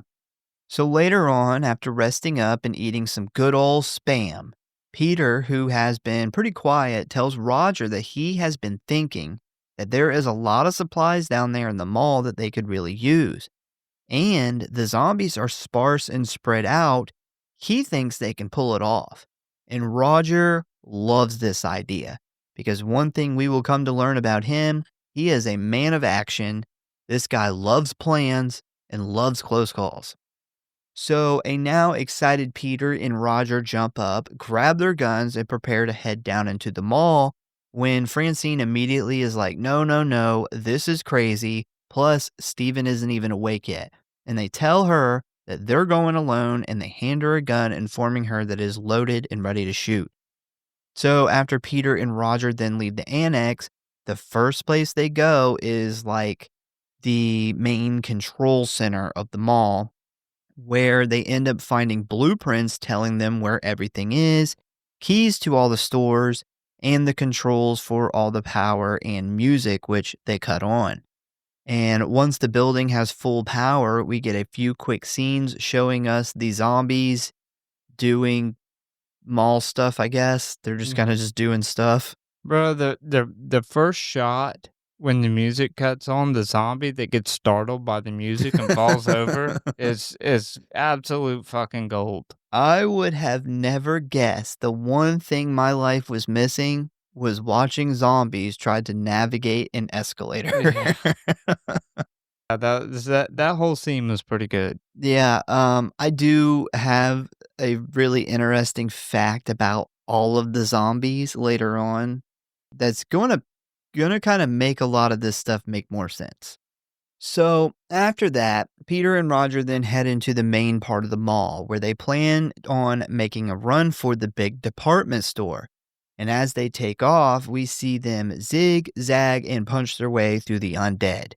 So later on, after resting up and eating some good old spam, Peter, who has been pretty quiet, tells Roger that he has been thinking that there is a lot of supplies down there in the mall that they could really use. And the zombies are sparse and spread out. He thinks they can pull it off. And Roger loves this idea because one thing we will come to learn about him, he is a man of action. This guy loves plans and loves close calls. So a now excited Peter and Roger jump up, grab their guns, and prepare to head down into the mall when Francine immediately is like, no, this is crazy. Plus, Steven isn't even awake yet. And they tell her that they're going alone and they hand her a gun, informing her that it is loaded and ready to shoot. So after Peter and Roger then leave the annex, the first place they go is like the main control center of the mall, where they end up finding blueprints telling them where everything is, keys to all the stores, and the controls for all the power and music, which they cut on. And once the building has full power, we get a few quick scenes showing us the zombies doing mall stuff, I guess. They're just kind of just doing stuff. Bro, the first shot when the music cuts on, the zombie that gets startled by the music and falls over is absolute fucking gold. I would have never guessed the one thing my life was missing was watching zombies try to navigate an escalator. Yeah, that whole scene was pretty good. Yeah, I do have a really interesting fact about all of the zombies later on that's gonna kind of make a lot of this stuff make more sense. So after that, Peter and Roger then head into the main part of the mall where they plan on making a run for the big department store. And as they take off, we see them zig, zag, and punch their way through the undead.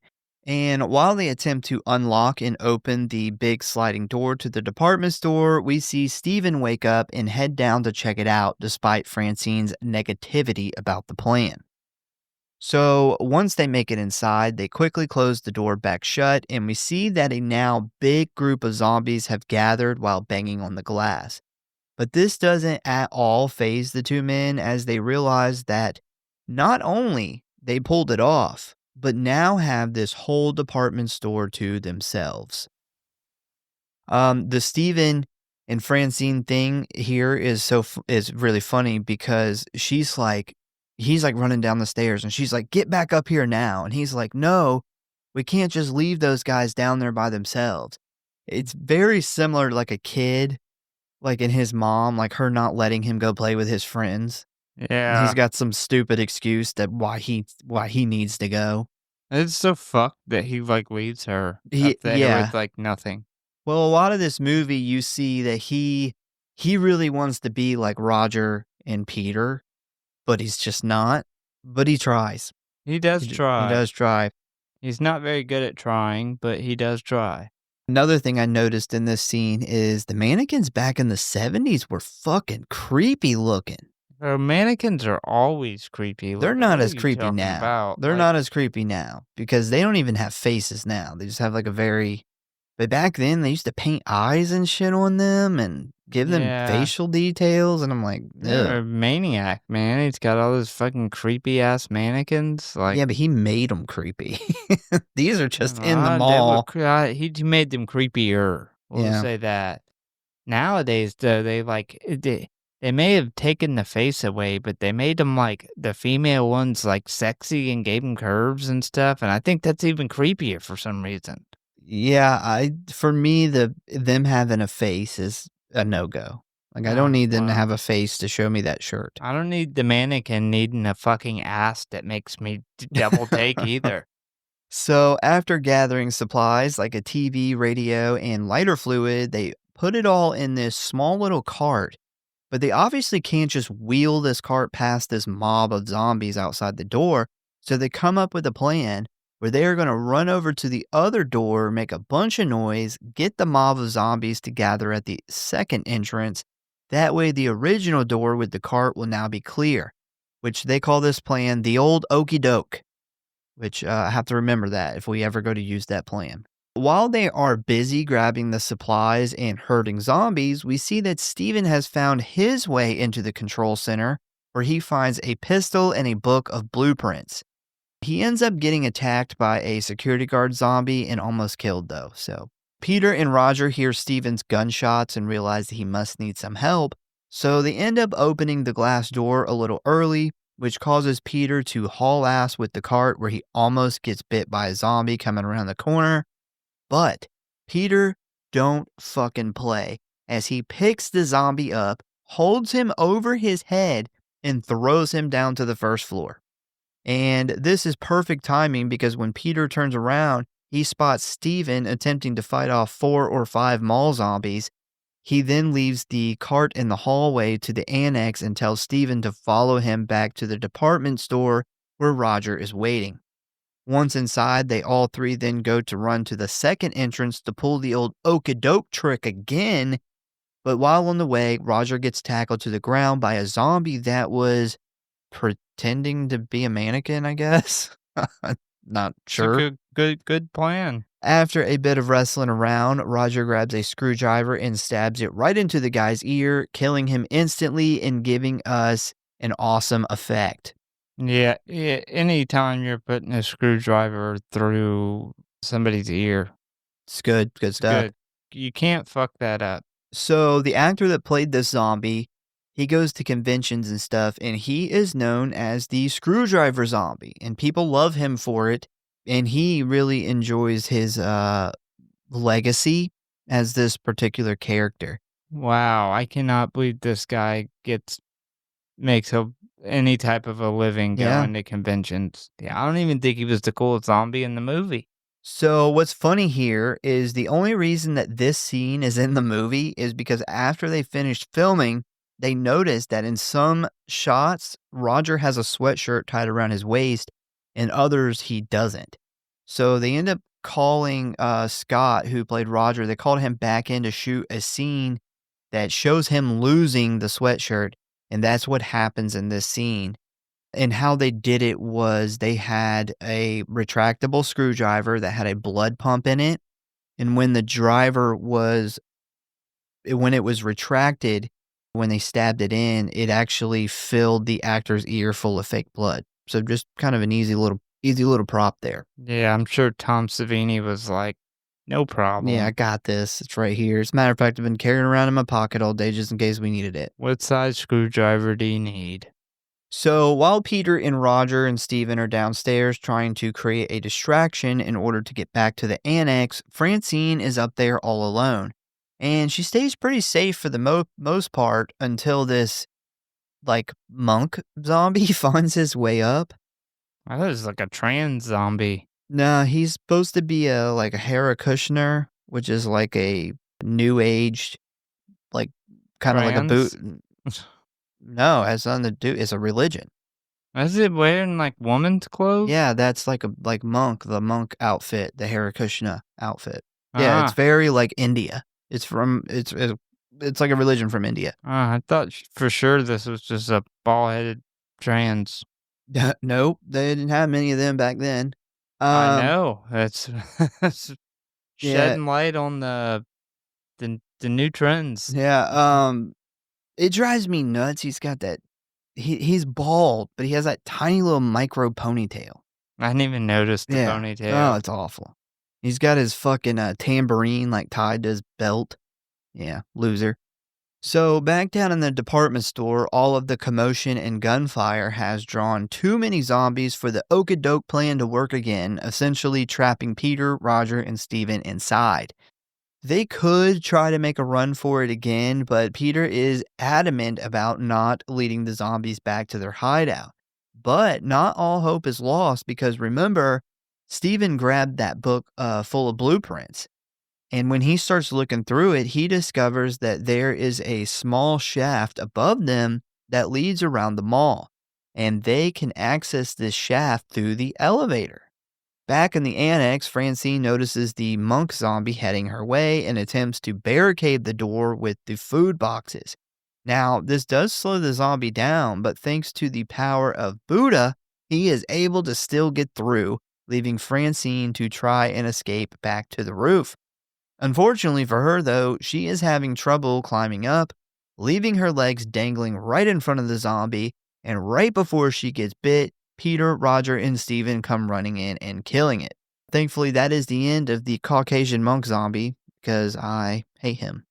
And while they attempt to unlock and open the big sliding door to the department store, we see Steven wake up and head down to check it out despite Francine's negativity about the plan. So once they make it inside, they quickly close the door back shut, and we see that a now big group of zombies have gathered while banging on the glass. But this doesn't at all faze the two men as they realize that not only they pulled it off, but now have this whole department store to themselves. The Steven and Francine thing here is is really funny because he's like running down the stairs and she's like, get back up here now. And he's like, no, we can't just leave those guys down there by themselves. It's very similar to like a kid, like in his mom, like her not letting him go play with his friends. Yeah. He's got some stupid excuse that why he needs to go. It's so fucked that he like leaves her He- up there yeah. with like nothing. Well, a lot of this movie, you see that he really wants to be like Roger and Peter, but he's just not. But he tries. He does He try. does try. He's not very good at trying, but he does try. Another thing I noticed in this scene is the mannequins back in the 70s were fucking creepy looking. Mannequins are always creepy. They're Like, not what as are you creepy talking now. about? They're Like, not as creepy now because they don't even have faces now. They just have like a very But back then, they used to paint eyes and shit on them and give them Yeah. facial details, and I'm like, You're ugh. a maniac, man. He's got all those fucking creepy ass mannequins. Like, Yeah, but he made them creepy. These are just in the they were. mall. He made them creepier. We'll Yeah. say that. Nowadays, though, they may have taken the face away, but they made them like the female ones like sexy and gave them curves and stuff. And I think that's even creepier for some reason. Yeah, for me, them having a face is a no-go. Like, I don't Ah, need them to well, have a face to show me that shirt. I don't need the mannequin needing a fucking ass that makes me double take either. So, after gathering supplies like a TV, radio, and lighter fluid, they put it all in this small little cart. But they obviously can't just wheel this cart past this mob of zombies outside the door. So they come up with a plan where they are going to run over to the other door, make a bunch of noise, get the mob of zombies to gather at the second entrance. That way, the original door with the cart will now be clear, which they call this plan the old okey doke, which I have to remember that if we ever go to use that plan. While they are busy grabbing the supplies and herding zombies, we see that Steven has found his way into the control center where he finds a pistol and a book of blueprints. He ends up getting attacked by a security guard zombie and almost killed, though. So Peter and Roger hear Steven's gunshots and realize that he must need some help. So they end up opening the glass door a little early, which causes Peter to haul ass with the cart where he almost gets bit by a zombie coming around the corner. But Peter don't fucking play as he picks the zombie up, holds him over his head, and throws him down to the first floor. And this is perfect timing because when Peter turns around, he spots Steven attempting to fight off 4 or 5 mall zombies. He then leaves the cart in the hallway to the annex and tells Steven to follow him back to the department store where Roger is waiting. Once inside, they all three then go to run to the second entrance to pull the old okey-doke trick again. But while on the way, Roger gets tackled to the ground by a zombie that was pretending to be a mannequin, I guess. Not It's a sure. good plan. After a bit of wrestling around, Roger grabs a screwdriver and stabs it right into the guy's ear, killing him instantly and giving us an awesome effect. Yeah, anytime you're putting a screwdriver through somebody's ear, It's good it's stuff. good. You can't fuck that up. So the actor that played this zombie, he goes to conventions and stuff, and he is known as the Screwdriver Zombie, and people love him for it. And he really enjoys his legacy as this particular character. Wow, I cannot believe this guy makes any type of a living Yeah. going to conventions. Yeah, I don't even think he was the coolest zombie in the movie. So what's funny here is the only reason that this scene is in the movie is because after they finished filming, they noticed that in some shots, Roger has a sweatshirt tied around his waist, and others he doesn't. So they end up calling Scott, who played Roger, they called him back in to shoot a scene that shows him losing the sweatshirt, and that's what happens in this scene. And how they did it was they had a retractable screwdriver that had a blood pump in it, and when it was retracted, when they stabbed it in, it actually filled the actor's ear full of fake blood. So just kind of an easy little prop there. Yeah, I'm sure Tom Savini was like, no problem. Yeah, I got this. It's right here. As a matter of fact, I've been carrying around in my pocket all day just in case we needed it. What size screwdriver do you need? So while Peter and Roger and Steven are downstairs trying to create a distraction in order to get back to the annex, Francine is up there all alone. And she stays pretty safe for the most part until this, like, monk zombie finds his way up. I thought it was like a trans zombie. No, he's supposed to be a Hare Kushner, which is like a new age, like, kind of like a boot. Trans? No, it has nothing to do. It's a religion. Is it wearing like woman's clothes? Yeah, that's like the monk outfit, the Hare Krishna outfit. Yeah, it's Ah, very like India. It's like a religion from India. I thought for sure this was just a bald-headed trans. Nope, they didn't have many of them back then. I know. That's Yeah. shedding light on the new trends. Yeah, it drives me nuts. He's got that he's bald, but he has that tiny little micro ponytail. I didn't even notice the Yeah. Oh, ponytail. it's awful. He's got his fucking, tambourine, like, tied to his belt. Yeah, loser. So, back down in the department store, all of the commotion and gunfire has drawn too many zombies for the Okadoke plan to work again, essentially trapping Peter, Roger, and Steven inside. They could try to make a run for it again, but Peter is adamant about not leading the zombies back to their hideout. But not all hope is lost because remember, Steven grabbed that book full of blueprints. And when he starts looking through it, he discovers that there is a small shaft above them that leads around the mall. And they can access this shaft through the elevator. Back in the annex, Francine notices the monk zombie heading her way and attempts to barricade the door with the food boxes. Now, this does slow the zombie down, but thanks to the power of Buddha, he is able to still get through, leaving Francine to try and escape back to the roof. Unfortunately for her, though, she is having trouble climbing up, leaving her legs dangling right in front of the zombie, and right before she gets bit, Peter, Roger, and Steven come running in and killing it. Thankfully, that is the end of the Caucasian monk zombie, because I hate him.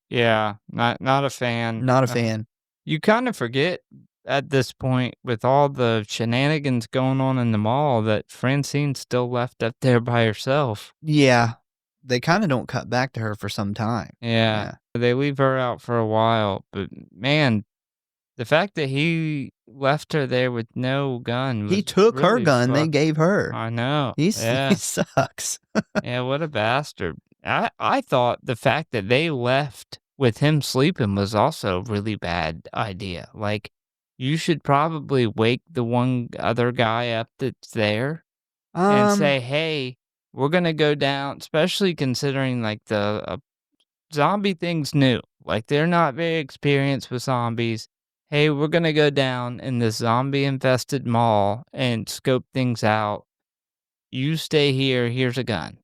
Yeah, not a fan. Not a fan. You kind of forget at this point with all the shenanigans going on in the mall that Francine's still left up there by herself. Yeah, they kind of don't cut back to her for some time. Yeah, they leave her out for a while, but man, the fact that he left her there with no gun was He took her really gun they fucked. gave her. I know. He Yeah. sucks. Yeah, what a bastard. I thought the fact that they left with him sleeping was also a really bad idea. Like, you should probably wake the one other guy up that's there and say, "Hey, we're gonna go down," especially considering, like, the, zombie thing's new. Like, they're not very experienced with zombies. "Hey, we're gonna go down in this zombie-infested mall and scope things out. You stay here, here's a gun."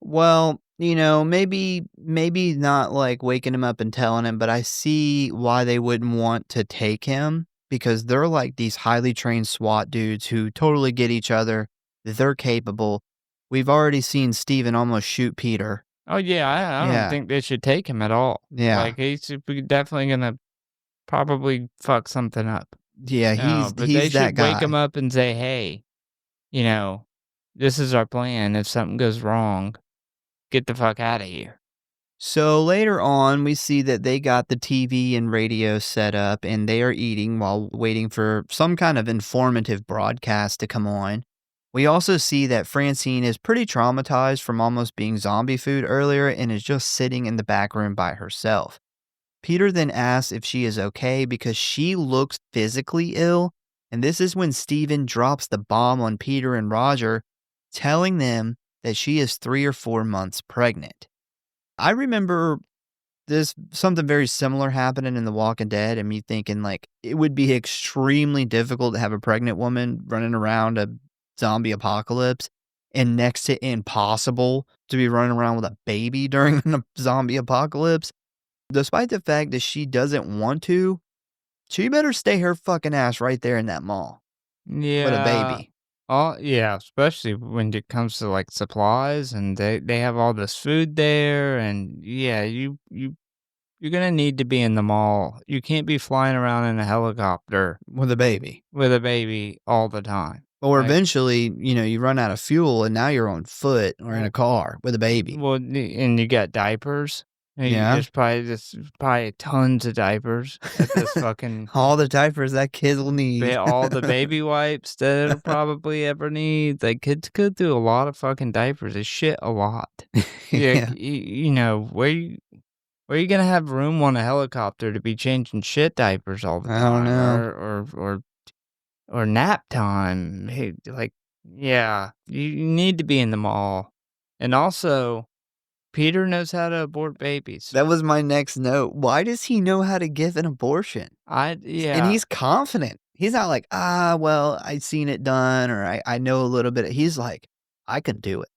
Well, maybe not like waking him up and telling him, but I see why they wouldn't want to take him because they're like these highly trained SWAT dudes who totally get each other. They're capable. We've already seen Steven almost shoot Peter. Oh, yeah, I don't Yeah. think they should take him at all. Yeah. Like, he's definitely gonna probably fuck something up. Yeah, No, but they he's that should wake him guy. up and say, "Hey, you know, this is our plan. If something goes wrong, get the fuck out of here." So later on, we see that they got the TV and radio set up and they are eating while waiting for some kind of informative broadcast to come on. We also see that Francine is pretty traumatized from almost being zombie food earlier and is just sitting in the back room by herself. Peter then asks if she is okay because she looks physically ill, and this is when Steven drops the bomb on Peter and Roger, telling them that she is 3 or 4 months pregnant. I remember something very similar happening in The Walking Dead and me thinking like it would be extremely difficult to have a pregnant woman running around a zombie apocalypse and next to impossible to be running around with a baby during a zombie apocalypse. Despite the fact that she doesn't want to, she better stay her fucking ass right there in that mall Yeah. with a baby. Oh, yeah, especially when it comes to, like, supplies and they have all this food there and, yeah, you're gonna need to be in the mall. You can't be flying around in a helicopter With a baby. with a baby all the time. Or Like, eventually, you run out of fuel and now you're on foot or in a car with a baby. well, and you got diapers. And Yeah. There's probably tons of diapers at this fucking All the diapers that kids will need. all the baby wipes that it'll probably ever need. Like, kids go through a lot of fucking diapers. They shit a lot. Yeah, where you gonna have room on a helicopter to be changing shit diapers all the I don't time? know. Or nap time. Hey, like, yeah, you need to be in the mall. And also, Peter knows how to abort babies. That was my next note. Why does he know how to give an abortion? And Yeah. he's confident. He's not like, well, I've seen it done or I know a little bit. He's like, I can do it.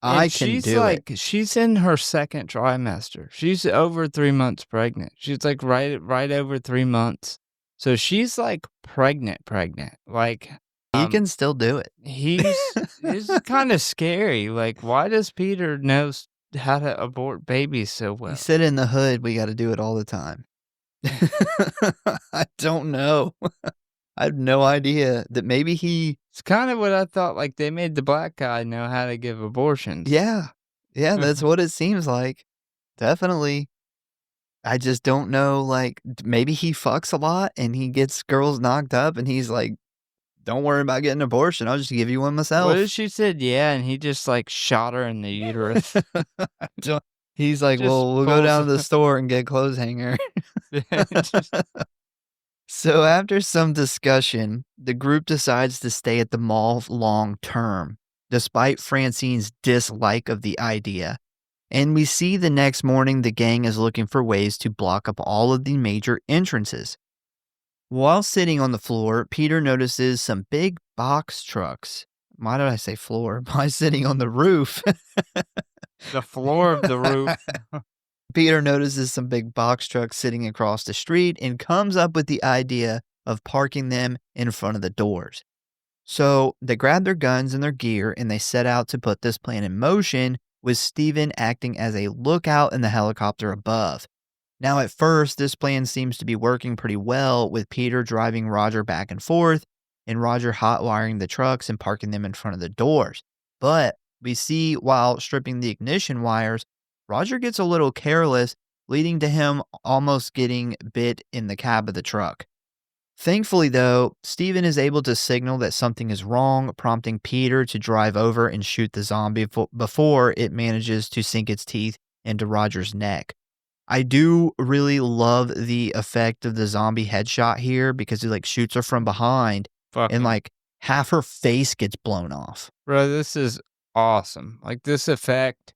I can do it. She's in her second trimester. She's over 3 months pregnant. She's like right over 3 months. So she's like pregnant. Like, He can still do it. he's kind of scary. Like, why does Peter know how to abort babies so He well? said in the hood, we got to do it all the time. I don't know. I have no idea that maybe he. It's kind of what I thought. Like, they made the black guy know how to give abortions. Yeah. Yeah, that's what it seems like. Definitely. I just don't know, like, maybe he fucks a lot and he gets girls knocked up and he's like, don't worry about getting an abortion. I'll just give you one myself. What if she said yeah, and he just like shot her in the uterus? He's like, Just well, we'll go down to the store and get a clothes hanger. So after some discussion, the group decides to stay at the mall long term, despite Francine's dislike of the idea. And we see the next morning the gang is looking for ways to block up all of the major entrances. While sitting on the floor, Peter notices some big box trucks. Why did I say floor? By sitting on the roof. The floor of the roof. Peter notices some big box trucks sitting across the street and comes up with the idea of parking them in front of the doors. So they grab their guns and their gear and they set out to put this plan in motion, with Steven acting as a lookout in the helicopter above. Now, at first, this plan seems to be working pretty well, with Peter driving Roger back and forth and Roger hotwiring the trucks and parking them in front of the doors. But we see while stripping the ignition wires, Roger gets a little careless, leading to him almost getting bit in the cab of the truck. Thankfully, though, Steven is able to signal that something is wrong, prompting Peter to drive over and shoot the zombie before it manages to sink its teeth into Roger's neck. I do really love the effect of the zombie headshot here because he like shoots her from behind and like half her face gets blown off. Bro, this is awesome. Like, this effect,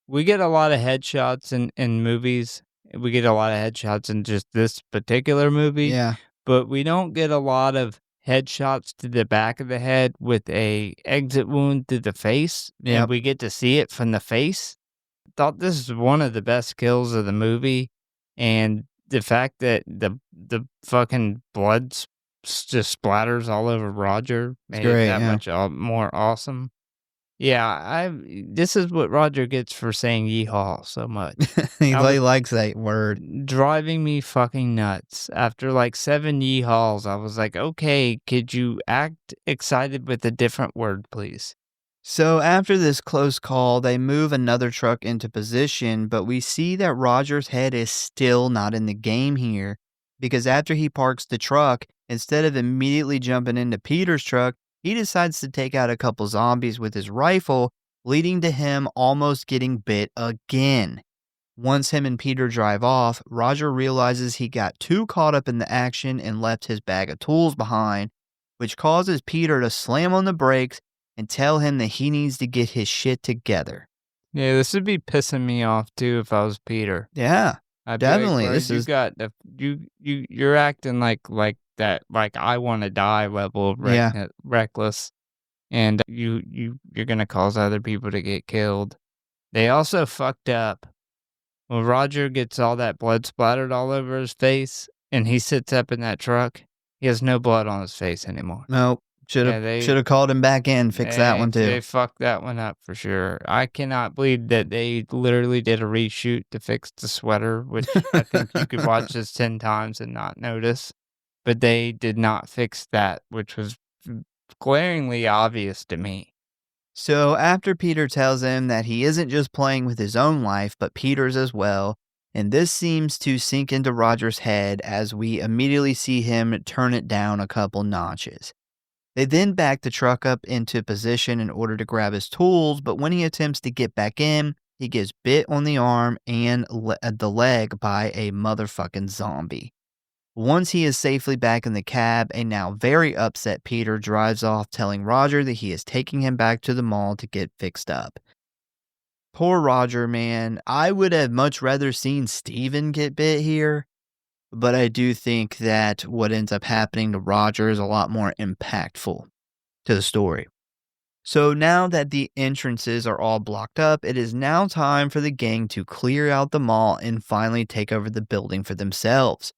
we get a lot of headshots in movies. We get a lot of headshots in just this particular movie. Yeah. But we don't get a lot of headshots to the back of the head with a exit wound to the face. Yep. And we get to see it from the face. Thought this is one of the best kills of the movie. And the fact that the fucking blood just splatters all over Roger made it that much more awesome. Yeah, this is what Roger gets for saying yeehaw so much. He likes that word. Driving me fucking nuts. After like 7 yeehaws, I was like, okay, could you act excited with a different word, please? So after this close call, they move another truck into position, but we see that Roger's head is still not in the game here, because after he parks the truck, instead of immediately jumping into Peter's truck, he decides to take out a couple zombies with his rifle, leading to him almost getting bit again. Once him and Peter drive off, Roger realizes he got too caught up in the action and left his bag of tools behind, which causes Peter to slam on the brakes and tell him that he needs to get his shit together. Yeah, this would be pissing me off too if I was Peter. Yeah, definitely. Like, you're acting like that, like I want to die level of reckless, and you're gonna cause other people to get killed. They also fucked up when Roger gets all that blood splattered all over his face, and he sits up in that truck. He has no blood on his face anymore. Nope. Should have called him back in, fix that one too. They fucked that one up for sure. I cannot believe that they literally did a reshoot to fix the sweater, which I think you could watch this 10 times and not notice. But they did not fix that, which was glaringly obvious to me. So after Peter tells him that he isn't just playing with his own life, but Peter's as well, and this seems to sink into Roger's head as we immediately see him turn it down a couple notches. They then back the truck up into position in order to grab his tools, but when he attempts to get back in, he gets bit on the arm and the leg by a motherfucking zombie. Once he is safely back in the cab, a now very upset Peter drives off, telling Roger that he is taking him back to the mall to get fixed up. Poor Roger, man. I would have much rather seen Steven get bit here, but I do think that what ends up happening to Roger is a lot more impactful to the story. So now that the entrances are all blocked up, it is now time for the gang to clear out the mall and finally take over the building for themselves.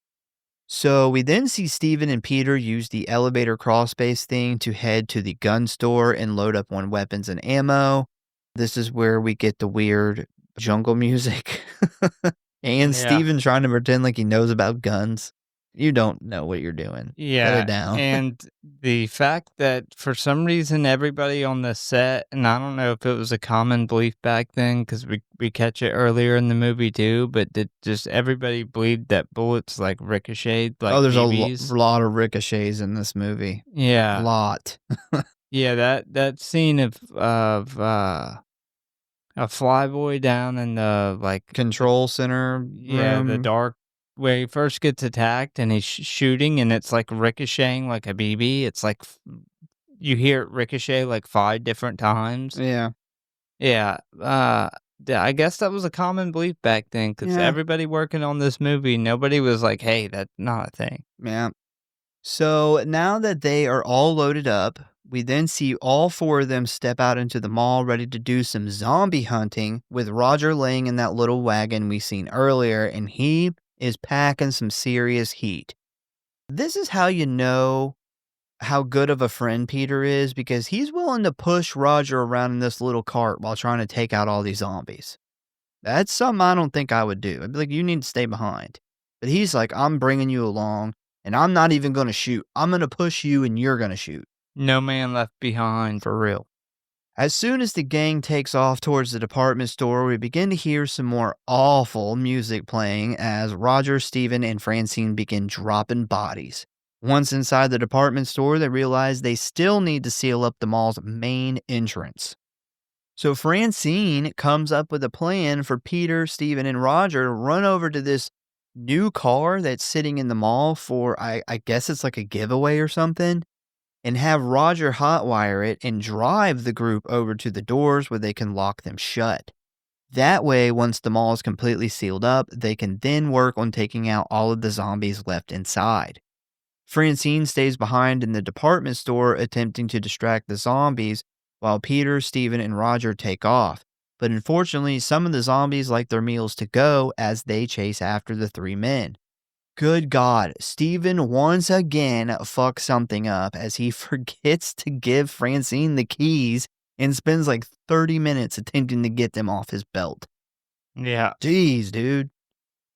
So we then see Steven and Peter use the elevator crawl space thing to head to the gun store and load up on weapons and ammo. This is where we get the weird jungle music. And Yeah. Steven trying to pretend like he knows about guns. You don't know what you're doing. Put Yeah, it down. and the fact that for some reason everybody on the set, and I don't know if it was a common belief back then because we catch it earlier in the movie too, but did just everybody believed that bullets like ricocheted like There's BBs? a lot of ricochets in this movie. A Yeah, lot. yeah. That scene of a flyboy down in the like Control center the room. dark where he first gets attacked and he's shooting and it's like ricocheting like a BB. It's like you hear it ricochet like 5 different times. Yeah. Yeah, I guess that was a common belief back then because Yeah. everybody working on this movie, nobody was like, "Hey, that's not a thing." Yeah. So now that they are all loaded up, we then see all 4 of them step out into the mall ready to do some zombie hunting with Roger laying in that little wagon we seen earlier, and he is packing some serious heat. This is how you know how good of a friend Peter is because he's willing to push Roger around in this little cart while trying to take out all these zombies. That's something I don't think I would do. I'd be like, you need to stay behind. But he's like, I'm bringing you along and I'm not even going to shoot. I'm going to push you and you're going to shoot. No man left behind. For real. As soon as the gang takes off towards the department store, we begin to hear some more awful music playing as Roger, Steven, and Francine begin dropping bodies. Once inside the department store, they realize they still need to seal up the mall's main entrance. So Francine comes up with a plan for Peter, Steven, and Roger to run over to this new car that's sitting in the mall for, I guess it's like a giveaway or something, and have Roger hotwire it and drive the group over to the doors where they can lock them shut. That way, once the mall is completely sealed up, they can then work on taking out all of the zombies left inside. Francine stays behind in the department store attempting to distract the zombies while Peter, Steven, and Roger take off. But unfortunately, some of the zombies like their meals to go as they chase after the 3 men. Good God, Steven once again fucks something up as he forgets to give Francine the keys and spends like 30 minutes attempting to get them off his belt. Yeah. Jeez, dude.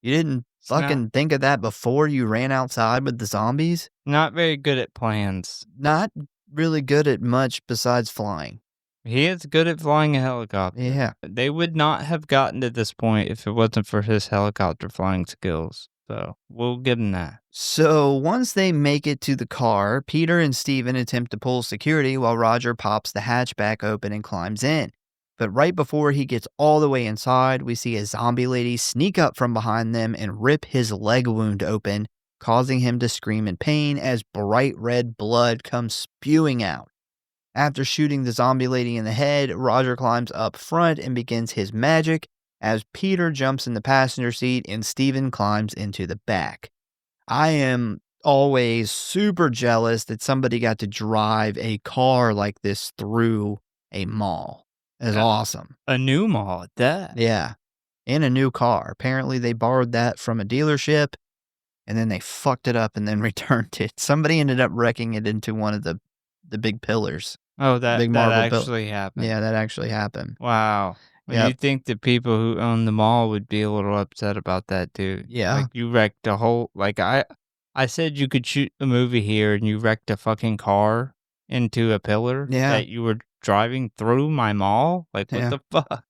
You didn't fucking think of that before you ran outside with the zombies? Not very good at plans. Not really good at much besides flying. He is good at flying a helicopter. Yeah. They would not have gotten to this point if it wasn't for his helicopter flying skills. So we'll give him that. So once they make it to the car, Peter and Steven attempt to pull security while Roger pops the hatchback open and climbs in. But right before he gets all the way inside, we see a zombie lady sneak up from behind them and rip his leg wound open, causing him to scream in pain as bright red blood comes spewing out. After shooting the zombie lady in the head, Roger climbs up front and begins his magic as Peter jumps in the passenger seat and Steven climbs into the back. I am always super jealous that somebody got to drive a car like this through a mall. It's awesome. A new mall at that. Yeah. In a new car. Apparently they borrowed that from a dealership and then they fucked it up and then returned it. Somebody ended up wrecking it into one of the big pillars. Oh, that Big marble actually happened. Yeah, that actually happened. Wow. Well, Yep. you'd think the people who own the mall would be a little upset about that, too. Yeah. Like, you wrecked a whole... Like, I said you could shoot a movie here, and you wrecked a fucking car into a pillar that you were driving through my mall? Like, what the fuck?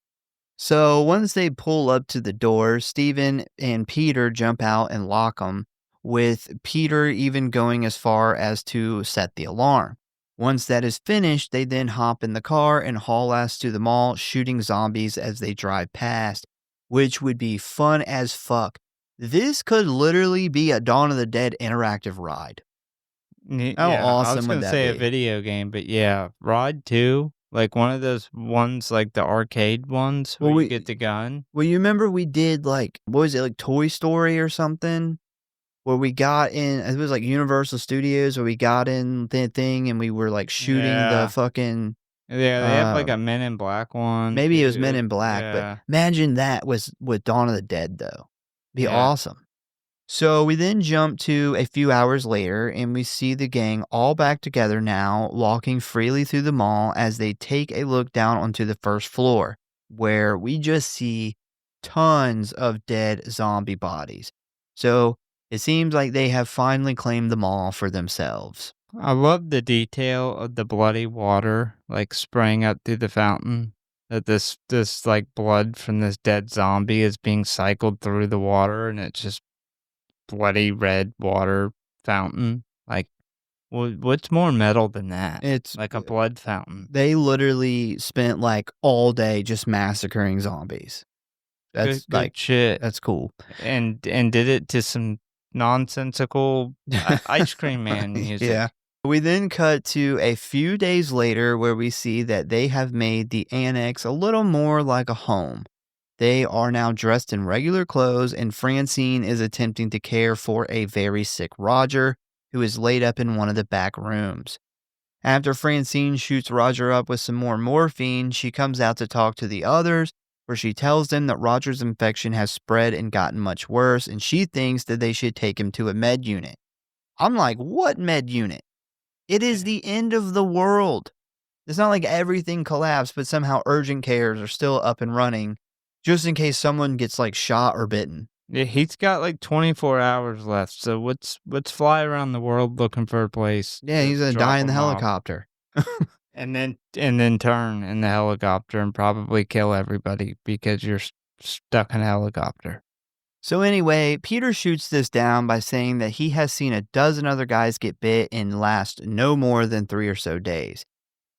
So once they pull up to the door, Steven and Peter jump out and lock them, with Peter even going as far as to set the alarm. Once that is finished, they then hop in the car and haul ass to the mall, shooting zombies as they drive past, which would be fun as fuck. This could literally be a Dawn of the Dead interactive ride. How awesome I was would gonna that say a be? video game, but yeah, Rod 2, like one of those ones, like the arcade ones where Well, you get the gun. Well, you remember we did like, what was it, like Toy Story or something? Where we got in, it was like Universal Studios where we got in the thing and we were like shooting the fucking, Yeah, they have, like, a Um, Men in Black one, maybe it was Men too. in Black, but Yeah. imagine that was with Dawn of the Dead, though. Be Yeah. awesome. So we then jump to a few hours later and we see the gang all back together now, walking freely through the mall as they take a look down onto the first floor, where we just see tons of dead zombie bodies. So it seems like they have finally claimed the mall for themselves. I love the detail of the bloody water, like, spraying up through the fountain, that like, blood from this dead zombie is being cycled through the water, and it's just bloody red water fountain. Like, what's more metal than that? It's Like a blood fountain. They literally spent like all day just massacring zombies. Good shit. That's cool. And did it to some nonsensical Ice Cream Man music. Yeah. We then cut to a few days later where we see that they have made the annex a little more like a home. They are now dressed in regular clothes, and Francine is attempting to care for a very sick Roger, who is laid up in one of the back rooms. After Francine shoots Roger up with some more morphine, she comes out to talk to the others, where she tells them that Roger's infection has spread and gotten much worse, and she thinks that they should take him to a med unit. I'm like, what med unit? It is the end of the world. It's not like everything collapsed, but somehow urgent cares are still up and running just in case someone gets like shot or bitten. Yeah, he's got like 24 hours left, so let's fly around the world looking for a place Yeah, to he's going to drop die in the him off. helicopter. And then turn in the helicopter and probably kill everybody because you're stuck in a helicopter. So anyway, Peter shoots this down by saying that he has seen a dozen other guys get bit and last no more than 3 or so days.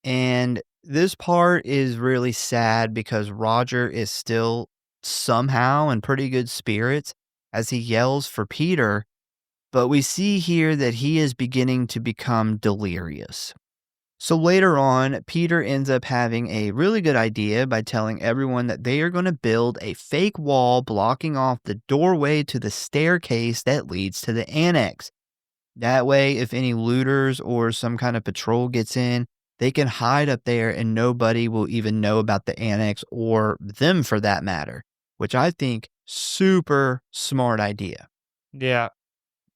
And this part is really sad because Roger is still somehow in pretty good spirits as he yells for Peter, but we see here that he is beginning to become delirious. So later on, Peter ends up having a really good idea by telling everyone that they are going to build a fake wall blocking off the doorway to the staircase that leads to the annex. That way, if any looters or some kind of patrol gets in, they can hide up there and nobody will even know about the annex or them for that matter, which I think super smart idea. Yeah.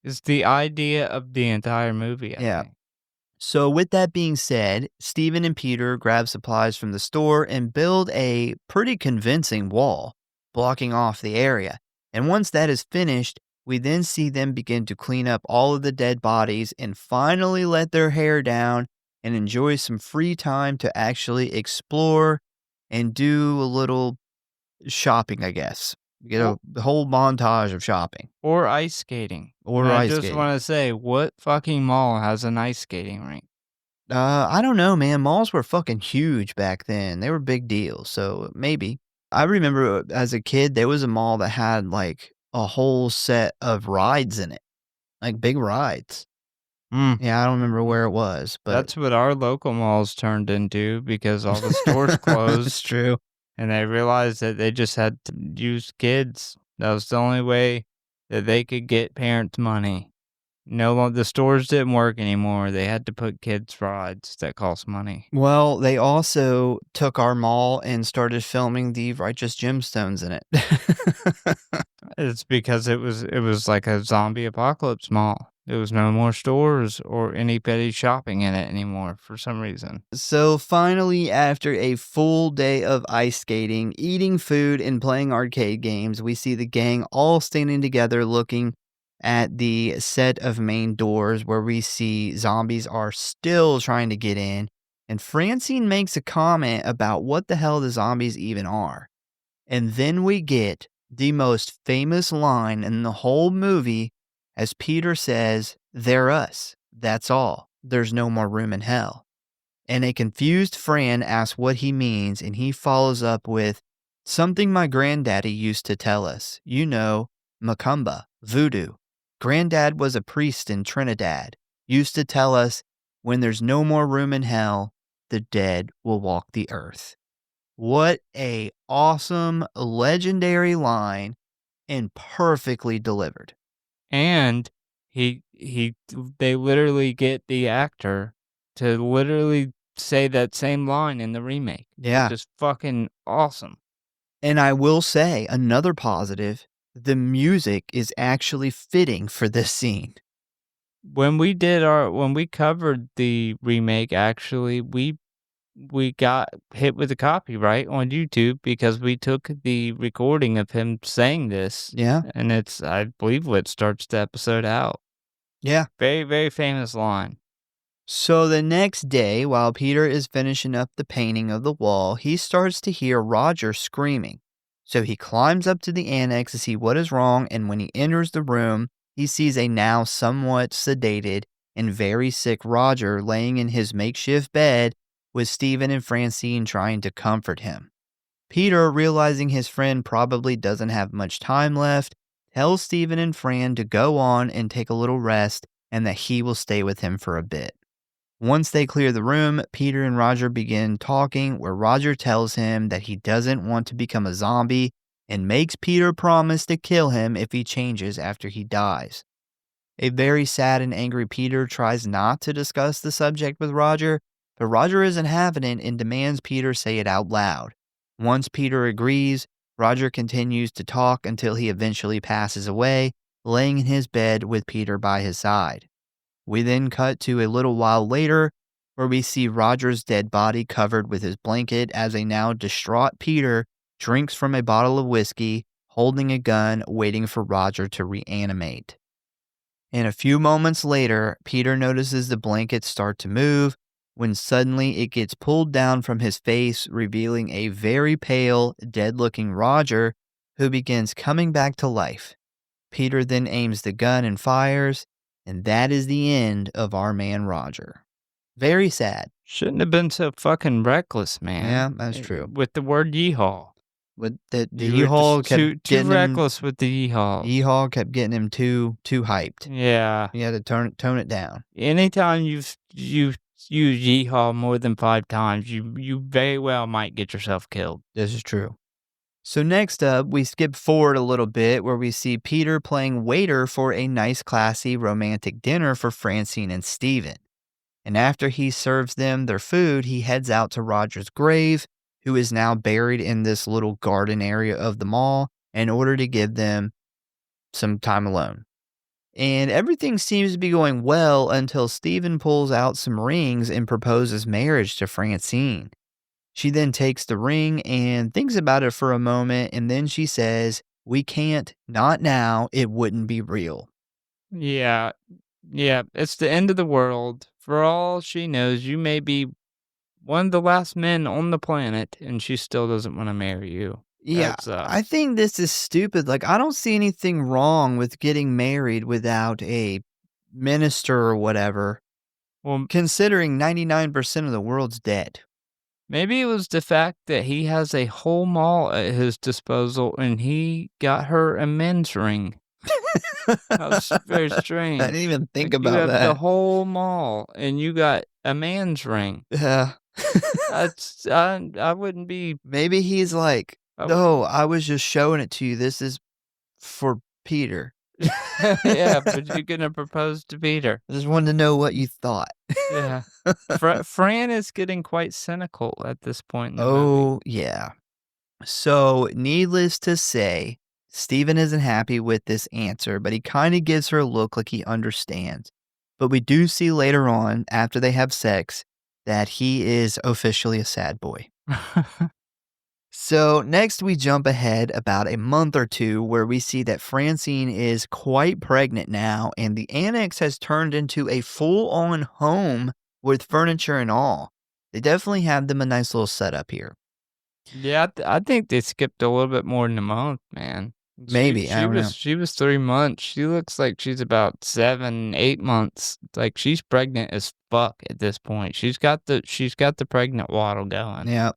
It's the idea of the entire movie, I Yeah. think. So, with that being said, Steven and Peter grab supplies from the store and build a pretty convincing wall, blocking off the area. And once that is finished, we then see them begin to clean up all of the dead bodies and finally let their hair down and enjoy some free time to actually explore and do a little shopping, I guess. Get a whole montage of shopping. Or ice skating. Or And I ice just skating. want to say, what fucking mall has an ice skating rink? I don't know, man. Malls were fucking huge back then. They were big deals. So maybe. I remember as a kid, there was a mall that had like a whole set of rides in it, like big rides. Mm. Yeah, I don't remember where it was, but That's what our local malls turned into because all the stores closed. it's true. And they realized that they just had to use kids. That was the only way that they could get parents' money. The stores didn't work anymore. They had to put kids' rides that cost money. Well, they also took our mall and started filming the Righteous Gemstones in it. It's because it was like a zombie apocalypse mall. There was no more stores or anybody shopping in it anymore for some reason. So finally, after a full day of ice skating, eating food, and playing arcade games, we see the gang all standing together looking at the set of main doors where we see zombies are still trying to get in. And Francine makes a comment about what the hell the zombies even are. And then we get the most famous line in the whole movie as Peter says, "They're us. That's all. There's no more room in hell." And a confused Fran asks what he means, and he follows up with, "Something my granddaddy used to tell us. You know, Macumba, voodoo. Granddad was a priest in Trinidad. Used to tell us, when there's no more room in hell, the dead will walk the earth." What a awesome, legendary line and perfectly delivered. And they literally get the actor to literally say that same line in the remake. Yeah. Which is fucking awesome. And I will say, another positive, the music is actually fitting for this scene. When we covered the remake, actually, we got hit with a copyright on YouTube because we took the recording of him saying this. Yeah. And it's, I believe, what starts the episode out. Yeah. Very, very famous line. So the next day, while Peter is finishing up the painting of the wall, he starts to hear Roger screaming. So he climbs up to the annex to see what is wrong, and when he enters the room, he sees a now somewhat sedated and very sick Roger laying in his makeshift bed with Stephen and Francine trying to comfort him. Peter, realizing his friend probably doesn't have much time left, tells Stephen and Fran to go on and take a little rest and that he will stay with him for a bit. Once they clear the room, Peter and Roger begin talking, where Roger tells him that he doesn't want to become a zombie and makes Peter promise to kill him if he changes after he dies. A very sad and angry Peter tries not to discuss the subject with Roger, but Roger isn't having it and demands Peter say it out loud. Once Peter agrees, Roger continues to talk until he eventually passes away, laying in his bed with Peter by his side. We then cut to a little while later, where we see Roger's dead body covered with his blanket as a now distraught Peter drinks from a bottle of whiskey, holding a gun, waiting for Roger to reanimate. And a few moments later, Peter notices the blanket start to move, when suddenly it gets pulled down from his face, revealing a very pale, dead-looking Roger, who begins coming back to life. Peter then aims the gun and fires, and that is the end of our man Roger. Very sad. Shouldn't have been so fucking reckless, man. Yeah, that's true. With the word yeehaw. With the You were yeehaw just kept too getting reckless with the yeehaw. Yeehaw kept getting him too hyped. Yeah. You had to tone it down. Anytime you've used yeehaw more than 5 times, you very well might get yourself killed. This is true. So next up, we skip forward a little bit where we see Peter playing waiter for a nice, classy, romantic dinner for Francine and Stephen. And after he serves them their food, he heads out to Roger's grave, who is now buried in this little garden area of the mall, in order to give them some time alone. And everything seems to be going well until Stephen pulls out some rings and proposes marriage to Francine. She then takes the ring and thinks about it for a moment, and then she says, "We can't, not now, it wouldn't be real." Yeah. Yeah, it's the end of the world. For all she knows, you may be one of the last men on the planet, and she still doesn't want to marry you. Yeah, That's, I think this is stupid. Like, I don't see anything wrong with getting married without a minister or whatever, well, considering 99% of the world's dead. maybe it was the fact that he has a whole mall at his disposal, and he got her a men's ring. That was very strange. I didn't even think Like, about you have that. the whole mall, and you got a man's ring. Yeah. That's I wouldn't be. Maybe he's like, I "No, I was just showing it to you. This is for Peter. Yeah, but you're gonna propose to Peter. I just wanted to know what you thought." Yeah. Fran is getting quite cynical at this point in the movie. Oh, yeah. So, needless to say, Stephen isn't happy with this answer, but he kind of gives her a look like he understands. But we do see later on, after they have sex, that he is officially a sad boy. So next we jump ahead about a month or two where we see that Francine is quite pregnant now, and the annex has turned into a full-on home with furniture and all. They definitely have them a nice little setup here. Yeah, I think they skipped a little bit more than a month, man. Maybe, I don't know. She was 3 months. She looks like she's about 7, 8 months. Like, she's pregnant as fuck at this point. She's got the pregnant waddle going. Yeah.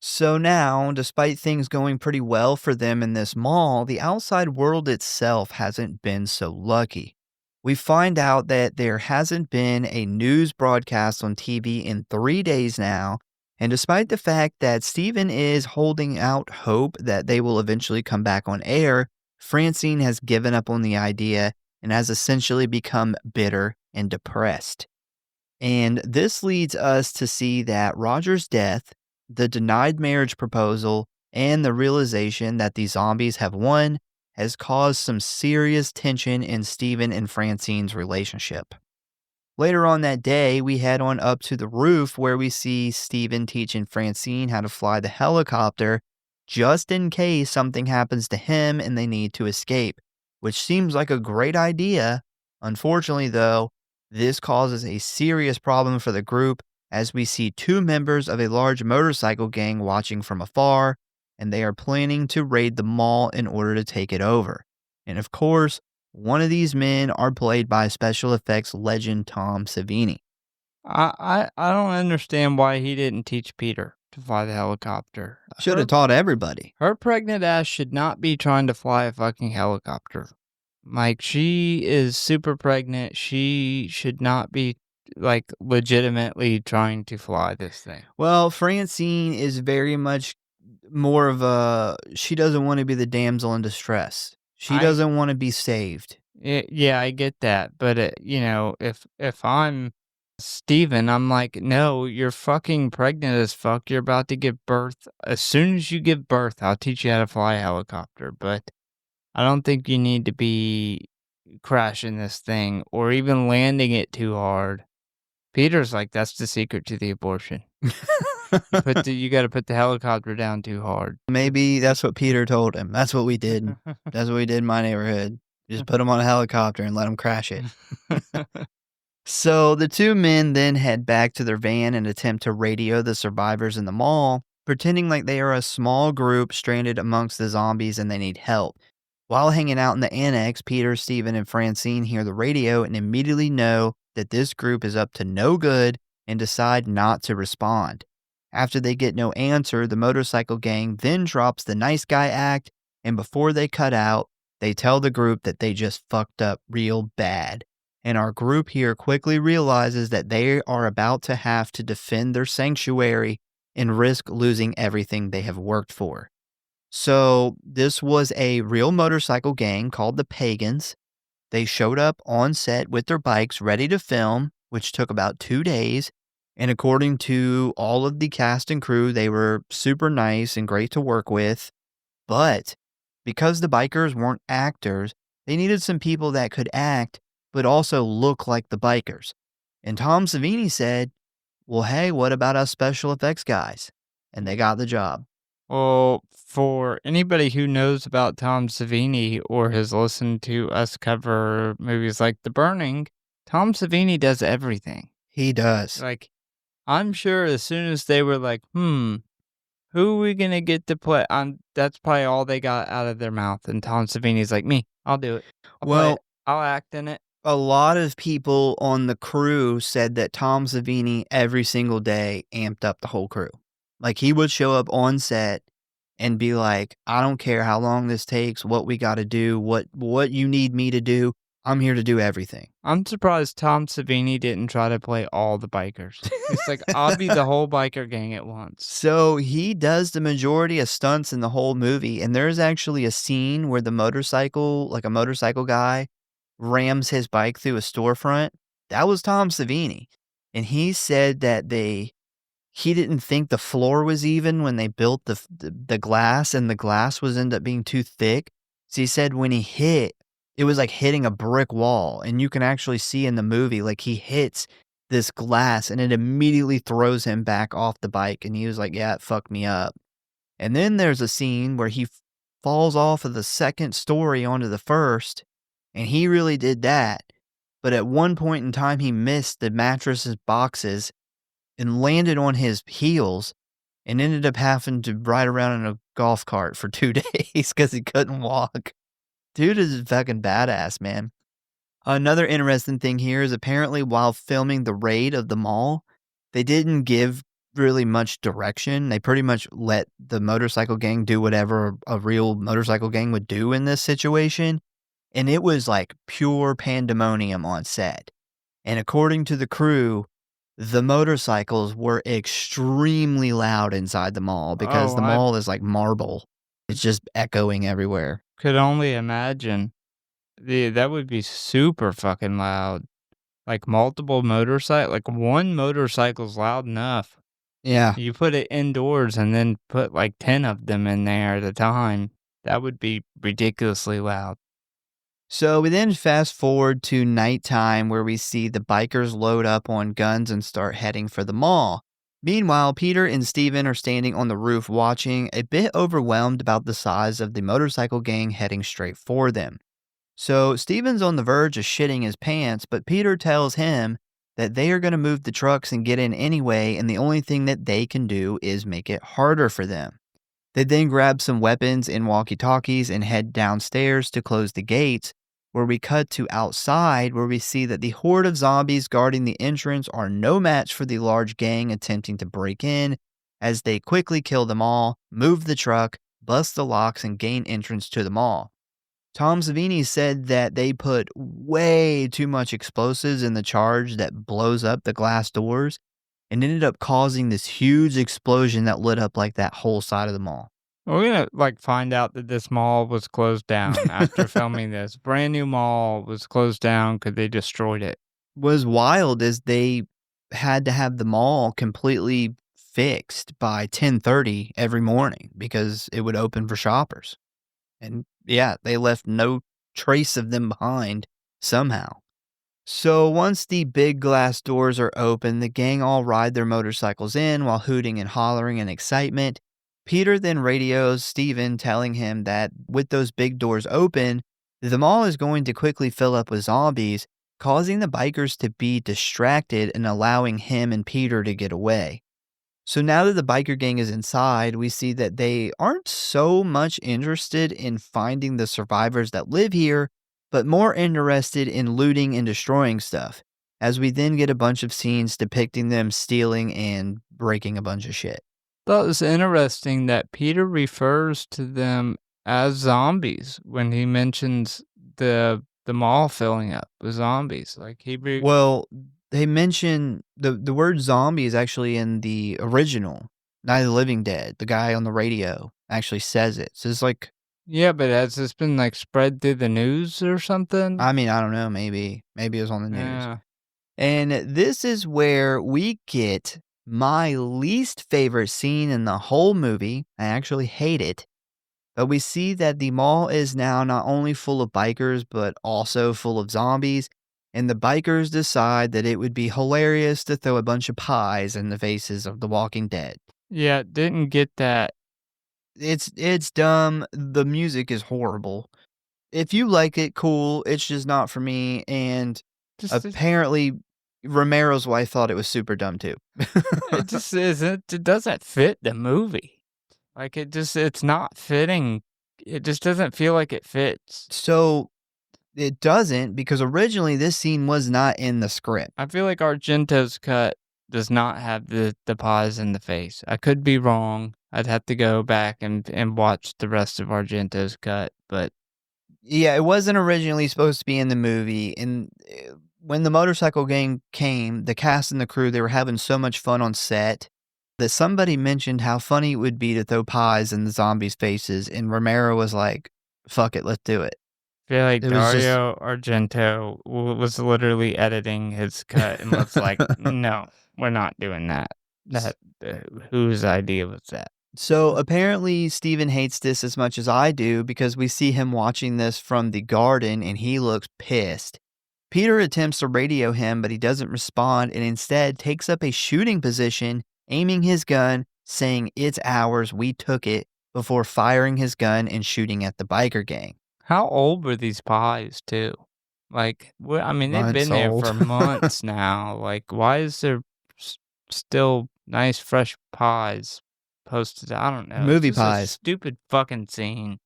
So now, despite things going pretty well for them in this mall, the outside world itself hasn't been so lucky. We find out that there hasn't been a news broadcast on TV in 3 days now, and despite the fact that Stephen is holding out hope that they will eventually come back on air, Francine has given up on the idea and has essentially become bitter and depressed. And this leads us to see that Roger's death, the denied marriage proposal, and the realization that the zombies have won has caused some serious tension in Stephen and Francine's relationship. Later on that day, we head on up to the roof where we see Stephen teaching Francine how to fly the helicopter just in case something happens to him and they need to escape, which seems like a great idea. Unfortunately, though, this causes a serious problem for the group as we see two members of a large motorcycle gang watching from afar, and they are planning to raid the mall in order to take it over. And of course, one of these men are played by special effects legend Tom Savini. I don't understand why he didn't teach Peter to fly the helicopter. Should have taught everybody. Her pregnant ass should not be trying to fly a fucking helicopter. Like, she is super pregnant. She should not be, like, legitimately trying to fly this thing. Well, Francine is very much more of a, she doesn't want to be the damsel in distress. She doesn't want to be saved. Yeah, I get that. But, you know, if I'm Steven, I'm like, no, you're fucking pregnant as fuck. You're about to give birth. As soon as you give birth, I'll teach you how to fly a helicopter. But I don't think you need to be crashing this thing or even landing it too hard. Peter's like, that's the secret to the abortion. You got to put the helicopter down too hard. Maybe that's what Peter told him. That's what we did. That's what we did in my neighborhood. Just put him on a helicopter and let him crash it. So the two men then head back to their van and attempt to radio the survivors in the mall, pretending like they are a small group stranded amongst the zombies and they need help. While hanging out in the annex, Peter, Stephen, and Francine hear the radio and immediately know that this group is up to no good and decide not to respond. After they get no answer, the motorcycle gang then drops the nice guy act, and before they cut out, they tell the group that they just fucked up real bad. And our group here quickly realizes that they are about to have to defend their sanctuary and risk losing everything they have worked for. So this was a real motorcycle gang called the Pagans. They showed up on set with their bikes ready to film, which took about 2 days. And according to all of the cast and crew, they were super nice and great to work with. But because the bikers weren't actors, they needed some people that could act, but also look like the bikers. And Tom Savini said, well, hey, what about us special effects guys? And they got the job. Well, for anybody who knows about Tom Savini or has listened to us cover movies like The Burning, Tom Savini does everything. He does. Like, I'm sure as soon as they were like, who are we going to get to play? That's probably all they got out of their mouth. And Tom Savini's like, me, I'll do it. I'll act in it. A lot of people on the crew said that Tom Savini every single day amped up the whole crew. Like, he would show up on set and be like, I don't care how long this takes, what we got to do, what you need me to do. I'm here to do everything. I'm surprised Tom Savini didn't try to play all the bikers. It's like, I'll be the whole biker gang at once. So he does the majority of stunts in the whole movie. And there's actually a scene where the motorcycle, like a motorcycle guy, rams his bike through a storefront. That was Tom Savini. And he said that he didn't think the floor was even when they built the glass, and the glass was ended up being too thick. So he said when he hit, it was like hitting a brick wall. And you can actually see in the movie, like, he hits this glass and it immediately throws him back off the bike. And he was like, yeah, it fucked me up. And then there's a scene where he falls off of the second story onto the first. And he really did that. But at one point in time, he missed the mattresses boxes and landed on his heels and ended up having to ride around in a golf cart for 2 days because he couldn't walk. Dude is fucking badass, man. Another interesting thing here is apparently while filming the raid of the mall, they didn't give really much direction. They pretty much let the motorcycle gang do whatever a real motorcycle gang would do in this situation. And it was like pure pandemonium on set. And according to the crew, the motorcycles were extremely loud inside the mall because the mall is like marble. It's just echoing everywhere. Could only imagine. That would be super fucking loud. like multiple motorcycle, like one motorcycle's loud enough. Yeah. You put it indoors and then put like 10 of them in there at a time. That would be ridiculously loud. So we then fast forward to nighttime where we see the bikers load up on guns and start heading for the mall. Meanwhile, Peter and Steven are standing on the roof watching, a bit overwhelmed about the size of the motorcycle gang heading straight for them. So Steven's on the verge of shitting his pants, but Peter tells him that they are going to move the trucks and get in anyway, and the only thing that they can do is make it harder for them. They then grab some weapons and walkie-talkies and head downstairs to close the gates, where we cut to outside where we see that the horde of zombies guarding the entrance are no match for the large gang attempting to break in, as they quickly kill them all, move the truck, bust the locks, and gain entrance to the mall. Tom Savini said that they put way too much explosives in the charge that blows up the glass doors and ended up causing this huge explosion that lit up like that whole side of the mall. We're gonna like find out that this mall was closed down after filming this. Brand new mall was closed down because they destroyed it. Was wild is they had to have the mall completely fixed by 10:30 every morning because it would open for shoppers. And yeah, they left no trace of them behind somehow. So once the big glass doors are open, the gang all ride their motorcycles in while hooting and hollering in excitement. Peter then radios Steven, telling him that with those big doors open, the mall is going to quickly fill up with zombies, causing the bikers to be distracted and allowing him and Peter to get away. So now that the biker gang is inside, we see that they aren't so much interested in finding the survivors that live here, but more interested in looting and destroying stuff, as we then get a bunch of scenes depicting them stealing and breaking a bunch of shit. Thought it was interesting that Peter refers to them as zombies when he mentions the mall filling up with zombies. Like Well, they mention the word zombie is actually in the original Night of the Living Dead. The guy on the radio actually says it. So it's like, yeah, but has this been like spread through the news or something? I mean, I don't know, maybe it was on the news. Yeah. And this is where we get my least favorite scene in the whole movie. I actually hate it. But we see that the mall is now not only full of bikers, but also full of zombies. And the bikers decide that it would be hilarious to throw a bunch of pies in the faces of the Walking Dead. Yeah, didn't get that. It's dumb. The music is horrible. If you like it, cool. It's just not for me. And apparently, Romero's wife thought it was super dumb too. It just isn't. It doesn't fit the movie. Like it's not fitting. It just doesn't feel like it fits. So it doesn't, because originally this scene was not in the script. I feel like Argento's cut does not have the pies in the face. I could be wrong. I'd have to go back and watch the rest of Argento's cut, but yeah, it wasn't originally supposed to be in the movie. And when the motorcycle gang came, the cast and the crew, they were having so much fun on set that somebody mentioned how funny it would be to throw pies in the zombies' faces. And Romero was like, fuck it, let's do it. I feel like Dario Argento was literally editing his cut and was like, no, we're not doing that. Whose idea was that? So apparently Steven hates this as much as I do, because we see him watching this from the garden and he looks pissed. Peter attempts to radio him, but he doesn't respond and instead takes up a shooting position, aiming his gun, saying, "It's ours, we took it," before firing his gun and shooting at the biker gang. How old were these pies, too? Like, I mean, they've been there for months now. Like, why is there still nice, fresh pies posted? I don't know. Movie it's just pies. A stupid fucking scene.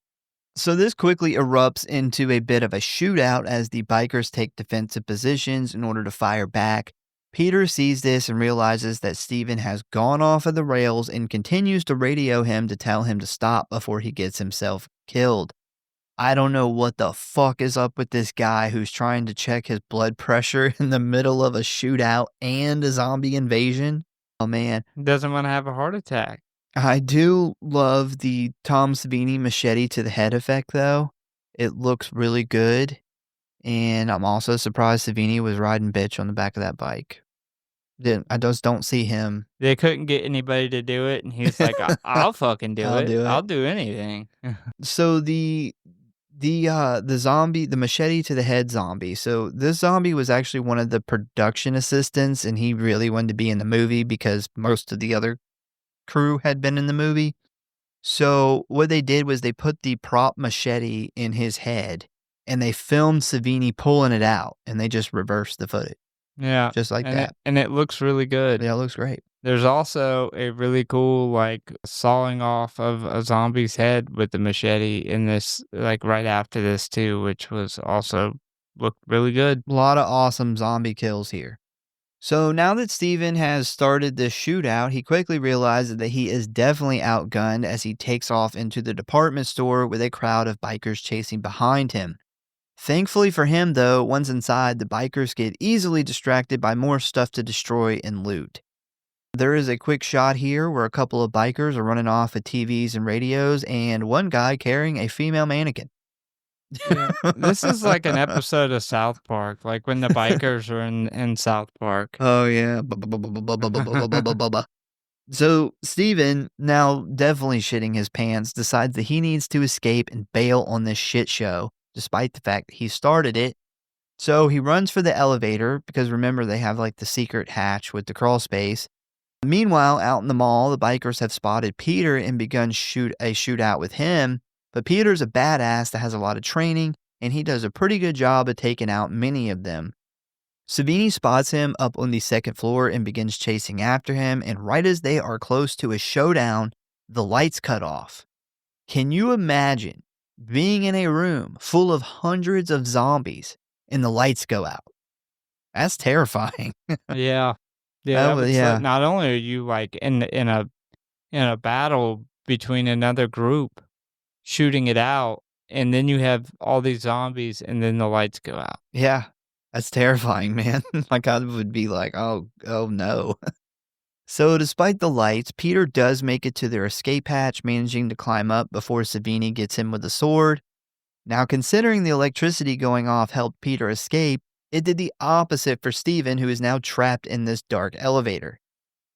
So this quickly erupts into a bit of a shootout as the bikers take defensive positions in order to fire back. Peter sees this and realizes that Steven has gone off of the rails and continues to radio him to tell him to stop before he gets himself killed. I don't know what the fuck is up with this guy who's trying to check his blood pressure in the middle of a shootout and a zombie invasion. Oh man. Doesn't want to have a heart attack. I do love the Tom Savini machete to the head effect though. It looks really good. And I'm also surprised Savini was riding bitch on the back of that bike. I just don't see him. They couldn't get anybody to do it, and he's like, I'll fucking do I'll it. do I'll it. do anything." So the zombie, the machete to the head zombie. So this zombie was actually one of the production assistants, and he really wanted to be in the movie because most of the other crew had been in the movie. So what they did was they put the prop machete in his head, and they filmed Savini pulling it out, and they just reversed the footage Yeah, just like and that. it looks really good. Yeah, it looks great. There's also a really cool, like, sawing off of a zombie's head with the machete in this, like, right after this too, which was also looked really good. A lot of awesome zombie kills here. So now that Steven has started this shootout, he quickly realizes that he is definitely outgunned as he takes off into the department store with a crowd of bikers chasing behind him. Thankfully for him, though, once inside, the bikers get easily distracted by more stuff to destroy and loot. There is a quick shot here where a couple of bikers are running off with TVs and radios, and one guy carrying a female mannequin. Yeah, this is like an episode of South Park, like when the bikers are in South Park. Oh, yeah. So, Steven, now definitely shitting his pants, decides that he needs to escape and bail on this shit show, despite the fact that he started it. So, he runs for the elevator because remember, they have like the secret hatch with the crawl space. Meanwhile, out in the mall, the bikers have spotted Peter and begun a shootout with him. But Peter's a badass that has a lot of training, and he does a pretty good job of taking out many of them. Savini spots him up on the second floor and begins chasing after him, and right as they are close to a showdown, the lights cut off. Can you imagine being in a room full of hundreds of zombies and the lights go out? That's terrifying. Yeah. Yeah, that would Yeah. not only are you, like, in a battle between another group shooting it out, and then you have all these zombies, and then the lights go out. Yeah. That's terrifying, man. Like, I would be like, oh no. So, despite the lights, Peter does make it to their escape hatch, managing to climb up before Savini gets him with a sword. Now, considering the electricity going off helped Peter escape, it did the opposite for Steven, who is now trapped in this dark elevator.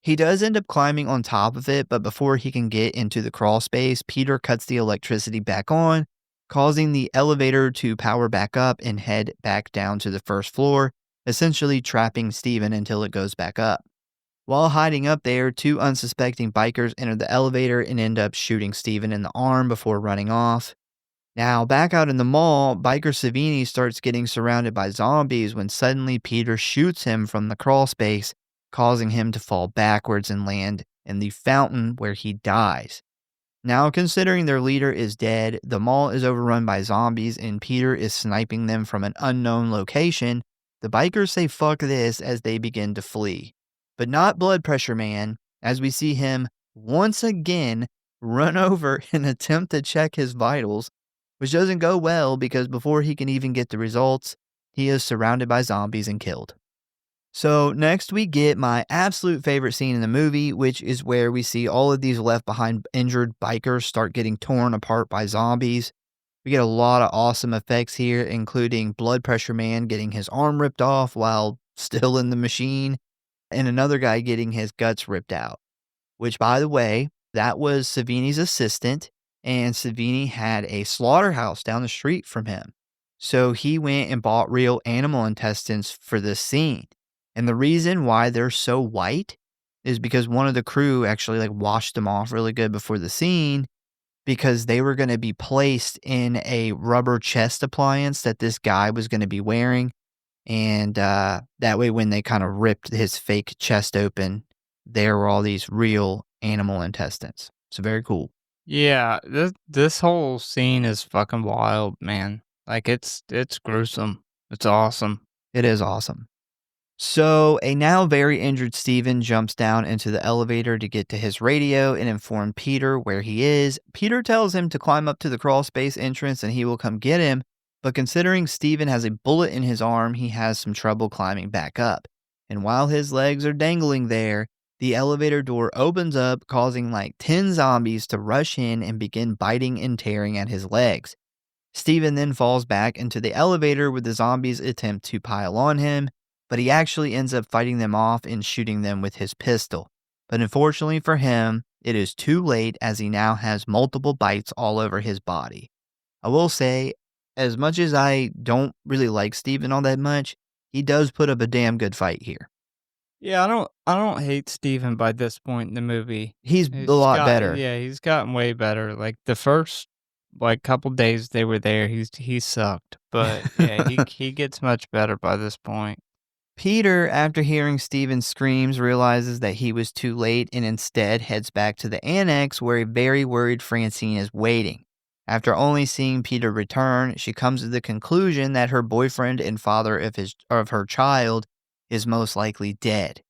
He does end up climbing on top of it, but before he can get into the crawl space, Peter cuts the electricity back on, causing the elevator to power back up and head back down to the first floor, essentially trapping Steven until it goes back up. While hiding up there, two unsuspecting bikers enter the elevator and end up shooting Steven in the arm before running off. Now, back out in the mall, biker Savini starts getting surrounded by zombies when suddenly Peter shoots him from the crawl space, causing him to fall backwards and land in the fountain where he dies. Now, considering their leader is dead, the mall is overrun by zombies and Peter is sniping them from an unknown location, the bikers say fuck this as they begin to flee. But not Blood Pressure Man, as we see him once again run over and attempt to check his vitals, which doesn't go well because before he can even get the results, he is surrounded by zombies and killed. So next we get my absolute favorite scene in the movie, which is where we see all of these left behind injured bikers start getting torn apart by zombies. We get a lot of awesome effects here, including Blood Pressure Man getting his arm ripped off while still in the machine, and another guy getting his guts ripped out. Which, by the way, that was Savini's assistant, and Savini had a slaughterhouse down the street from him. So he went and bought real animal intestines for this scene. And the reason why they're so white is because one of the crew actually like washed them off really good before the scene because they were going to be placed in a rubber chest appliance that this guy was going to be wearing. And that way when they kind of ripped his fake chest open, there were all these real animal intestines. So very cool. Yeah, this whole scene is fucking wild, man. Like, it's gruesome. It's awesome. It is awesome. So, a now very injured Steven jumps down into the elevator to get to his radio and inform Peter where he is. Peter tells him to climb up to the crawl space entrance and he will come get him, but considering Steven has a bullet in his arm, he has some trouble climbing back up. And while his legs are dangling there, the elevator door opens up, causing like 10 zombies to rush in and begin biting and tearing at his legs. Steven then falls back into the elevator where the zombies attempt to pile on him, but he actually ends up fighting them off and shooting them with his pistol. But unfortunately for him, it is too late as he now has multiple bites all over his body. I will say, as much as I don't really like Steven all that much, he does put up a damn good fight here. Yeah, I don't hate Steven by this point in the movie. He's a lot better. Yeah, he's gotten way better. Like the first couple days they were there, he sucked. But yeah, he gets much better by this point. Peter, after hearing Steven's screams, realizes that he was too late and instead heads back to the annex where a very worried Francine is waiting. After only seeing Peter return, she comes to the conclusion that her boyfriend and father of her child is most likely dead.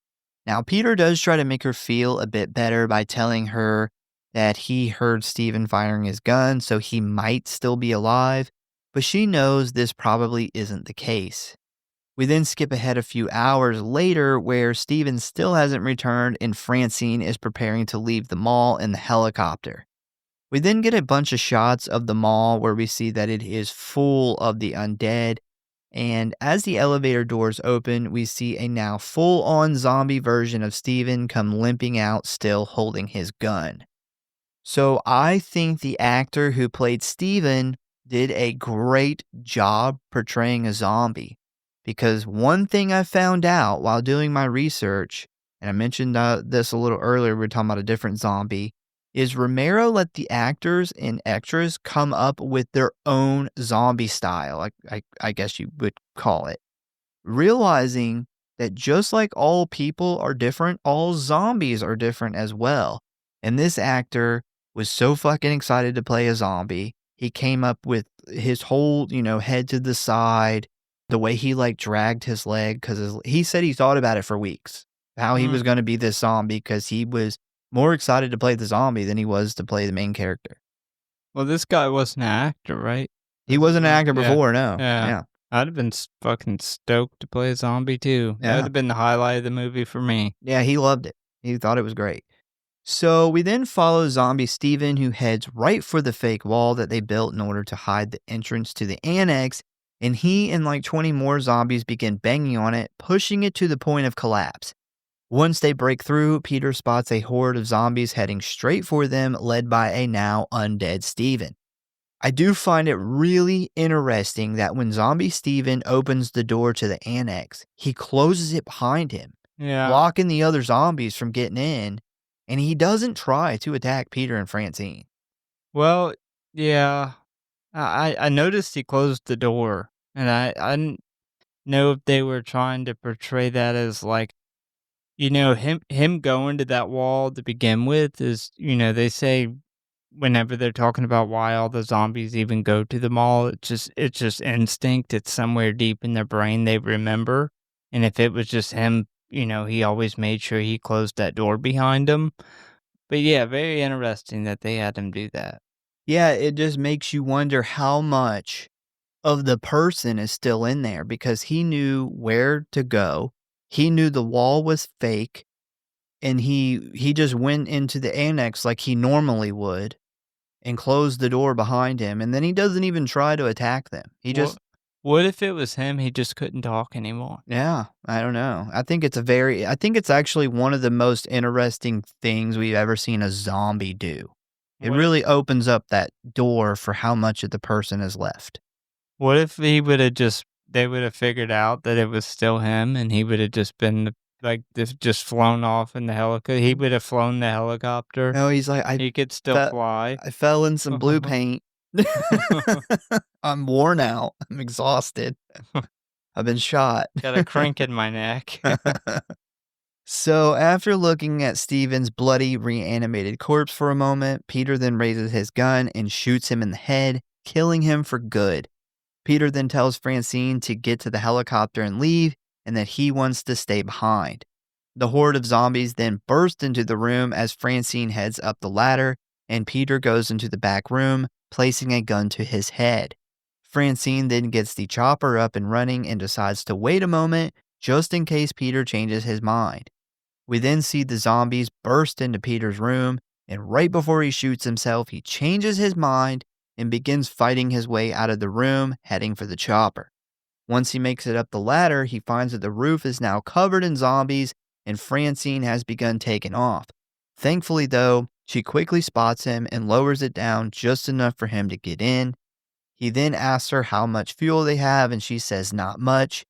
Now, Peter does try to make her feel a bit better by telling her that he heard Steven firing his gun, so he might still be alive, but she knows this probably isn't the case. We then skip ahead a few hours later where Steven still hasn't returned and Francine is preparing to leave the mall in the helicopter. We then get a bunch of shots of the mall where we see that it is full of the undead, and as the elevator doors open, we see a now full-on zombie version of Steven come limping out still holding his gun. So I think the actor who played Steven did a great job portraying a zombie. Because one thing I found out while doing my research, and I mentioned this a little earlier, we were talking about a different zombie, is Romero let the actors and extras come up with their own zombie style, I guess you would call it. Realizing that just like all people are different, all zombies are different as well. And this actor was so fucking excited to play a zombie. He came up with his whole, head to the side, the way he dragged his leg, because he said he thought about it for weeks, how he was going to be this zombie, because he was more excited to play the zombie than he was to play the main character. Well, this guy wasn't an actor, right? He wasn't an actor Yeah. before, no. Yeah. I'd have been fucking stoked to play a zombie too. That would have been the highlight of the movie for me. Yeah, he loved it. He thought it was great. So we then follow zombie Steven, who heads right for the fake wall that they built in order to hide the entrance to the annex, and he and 20 more zombies begin banging on it, pushing it to the point of collapse. Once they break through, Peter spots a horde of zombies heading straight for them, led by a now undead Steven. I do find it really interesting that when zombie Steven opens the door to the annex, he closes it behind him, blocking the other zombies from getting in, and he doesn't try to attack Peter and Francine. Well, yeah, I noticed he closed the door, and I didn't know if they were trying to portray that as him going to that wall to begin with is, they say whenever they're talking about why all the zombies even go to the mall, it's just instinct. It's somewhere deep in their brain they remember. And if it was just him, he always made sure he closed that door behind him. But yeah, very interesting that they had him do that. Yeah, it just makes you wonder how much of the person is still in there, because he knew where to go. He knew the wall was fake, and he just went into the annex like he normally would and closed the door behind him, and then he doesn't even try to attack them. What if it was him, he just couldn't talk anymore? Yeah, I don't know. I think it's actually one of the most interesting things we've ever seen a zombie do. It really opens up that door for how much of the person is left. What if they would have figured out that it was still him, and he would have just been just flown off in the helicopter? He would have flown the helicopter. No, he's like, he could still fly. I fell in some blue paint. I'm worn out. I'm exhausted. I've been shot. Got a crank in my neck. So after looking at Steven's bloody, reanimated corpse for a moment, Peter then raises his gun and shoots him in the head, killing him for good. Peter then tells Francine to get to the helicopter and leave, and that he wants to stay behind. The horde of zombies then burst into the room as Francine heads up the ladder, and Peter goes into the back room, placing a gun to his head. Francine then gets the chopper up and running and decides to wait a moment just in case Peter changes his mind. We then see the zombies burst into Peter's room, and right before he shoots himself, he changes his mind and begins fighting his way out of the room, heading for the chopper. Once he makes it up the ladder, he finds that the roof is now covered in zombies and Francine has begun taking off. Thankfully, though, she quickly spots him and lowers it down just enough for him to get in. He then asks her how much fuel they have, and she says not much.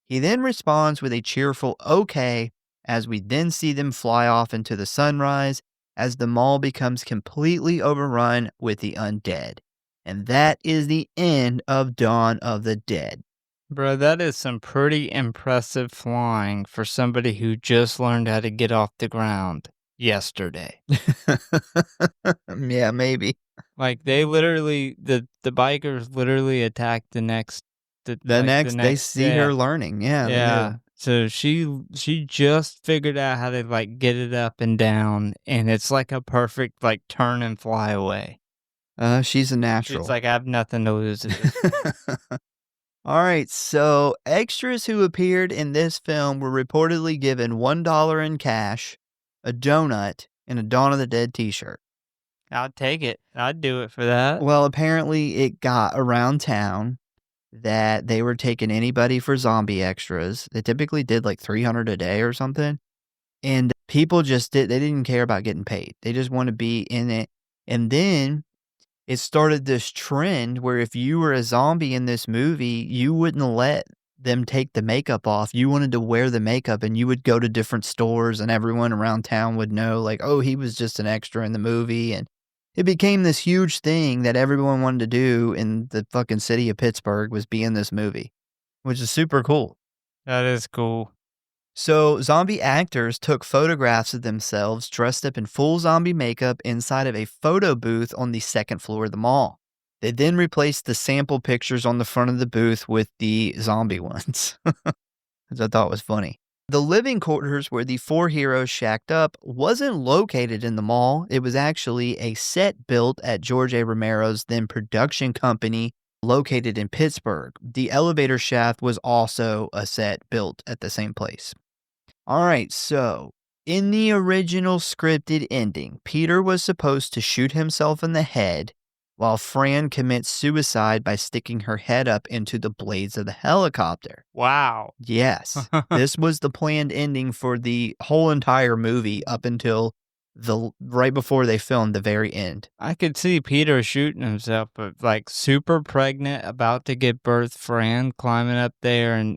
He then responds with a cheerful okay, as we then see them fly off into the sunrise as the mall becomes completely overrun with the undead. And that is the end of Dawn of the Dead. Bro, that is some pretty impressive flying for somebody who just learned how to get off the ground yesterday. Yeah, maybe. Like they literally, the bikers literally attacked the next They see day. her learning. Yeah, they Yeah. do. So she just figured out how to like get it up and down, and it's like a perfect like turn and fly away. She's a natural. It's like I have nothing to lose at this point. All right, so extras who appeared in this film were reportedly given $1 in cash, a donut, and a Dawn of the Dead t-shirt. I'd take it. I'd do it for that. Well, apparently it got around town that they were taking anybody for zombie extras. They typically did like 300 a day or something. And people they didn't care about getting paid. They just want to be in it. And then it started this trend where if you were a zombie in this movie, you wouldn't let them take the makeup off. You wanted to wear the makeup and you would go to different stores and everyone around town would know like, oh, he was just an extra in the movie. And it became this huge thing that everyone wanted to do in the fucking city of Pittsburgh was be in this movie, which is super cool. That is cool. So zombie actors took photographs of themselves dressed up in full zombie makeup inside of a photo booth on the second floor of the mall. They then replaced the sample pictures on the front of the booth with the zombie ones, which I thought was funny. The living quarters where the four heroes shacked up wasn't located in the mall. It was actually a set built at George A. Romero's then production company located in Pittsburgh. The elevator shaft was also a set built at the same place. All right, so in the original scripted ending, Peter was supposed to shoot himself in the head while Fran commits suicide by sticking her head up into the blades of the helicopter. Wow. Yes, this was the planned ending for the whole entire movie up until right before they filmed the very end. I could see Peter shooting himself, but like super pregnant, about to give birth, Fran climbing up there and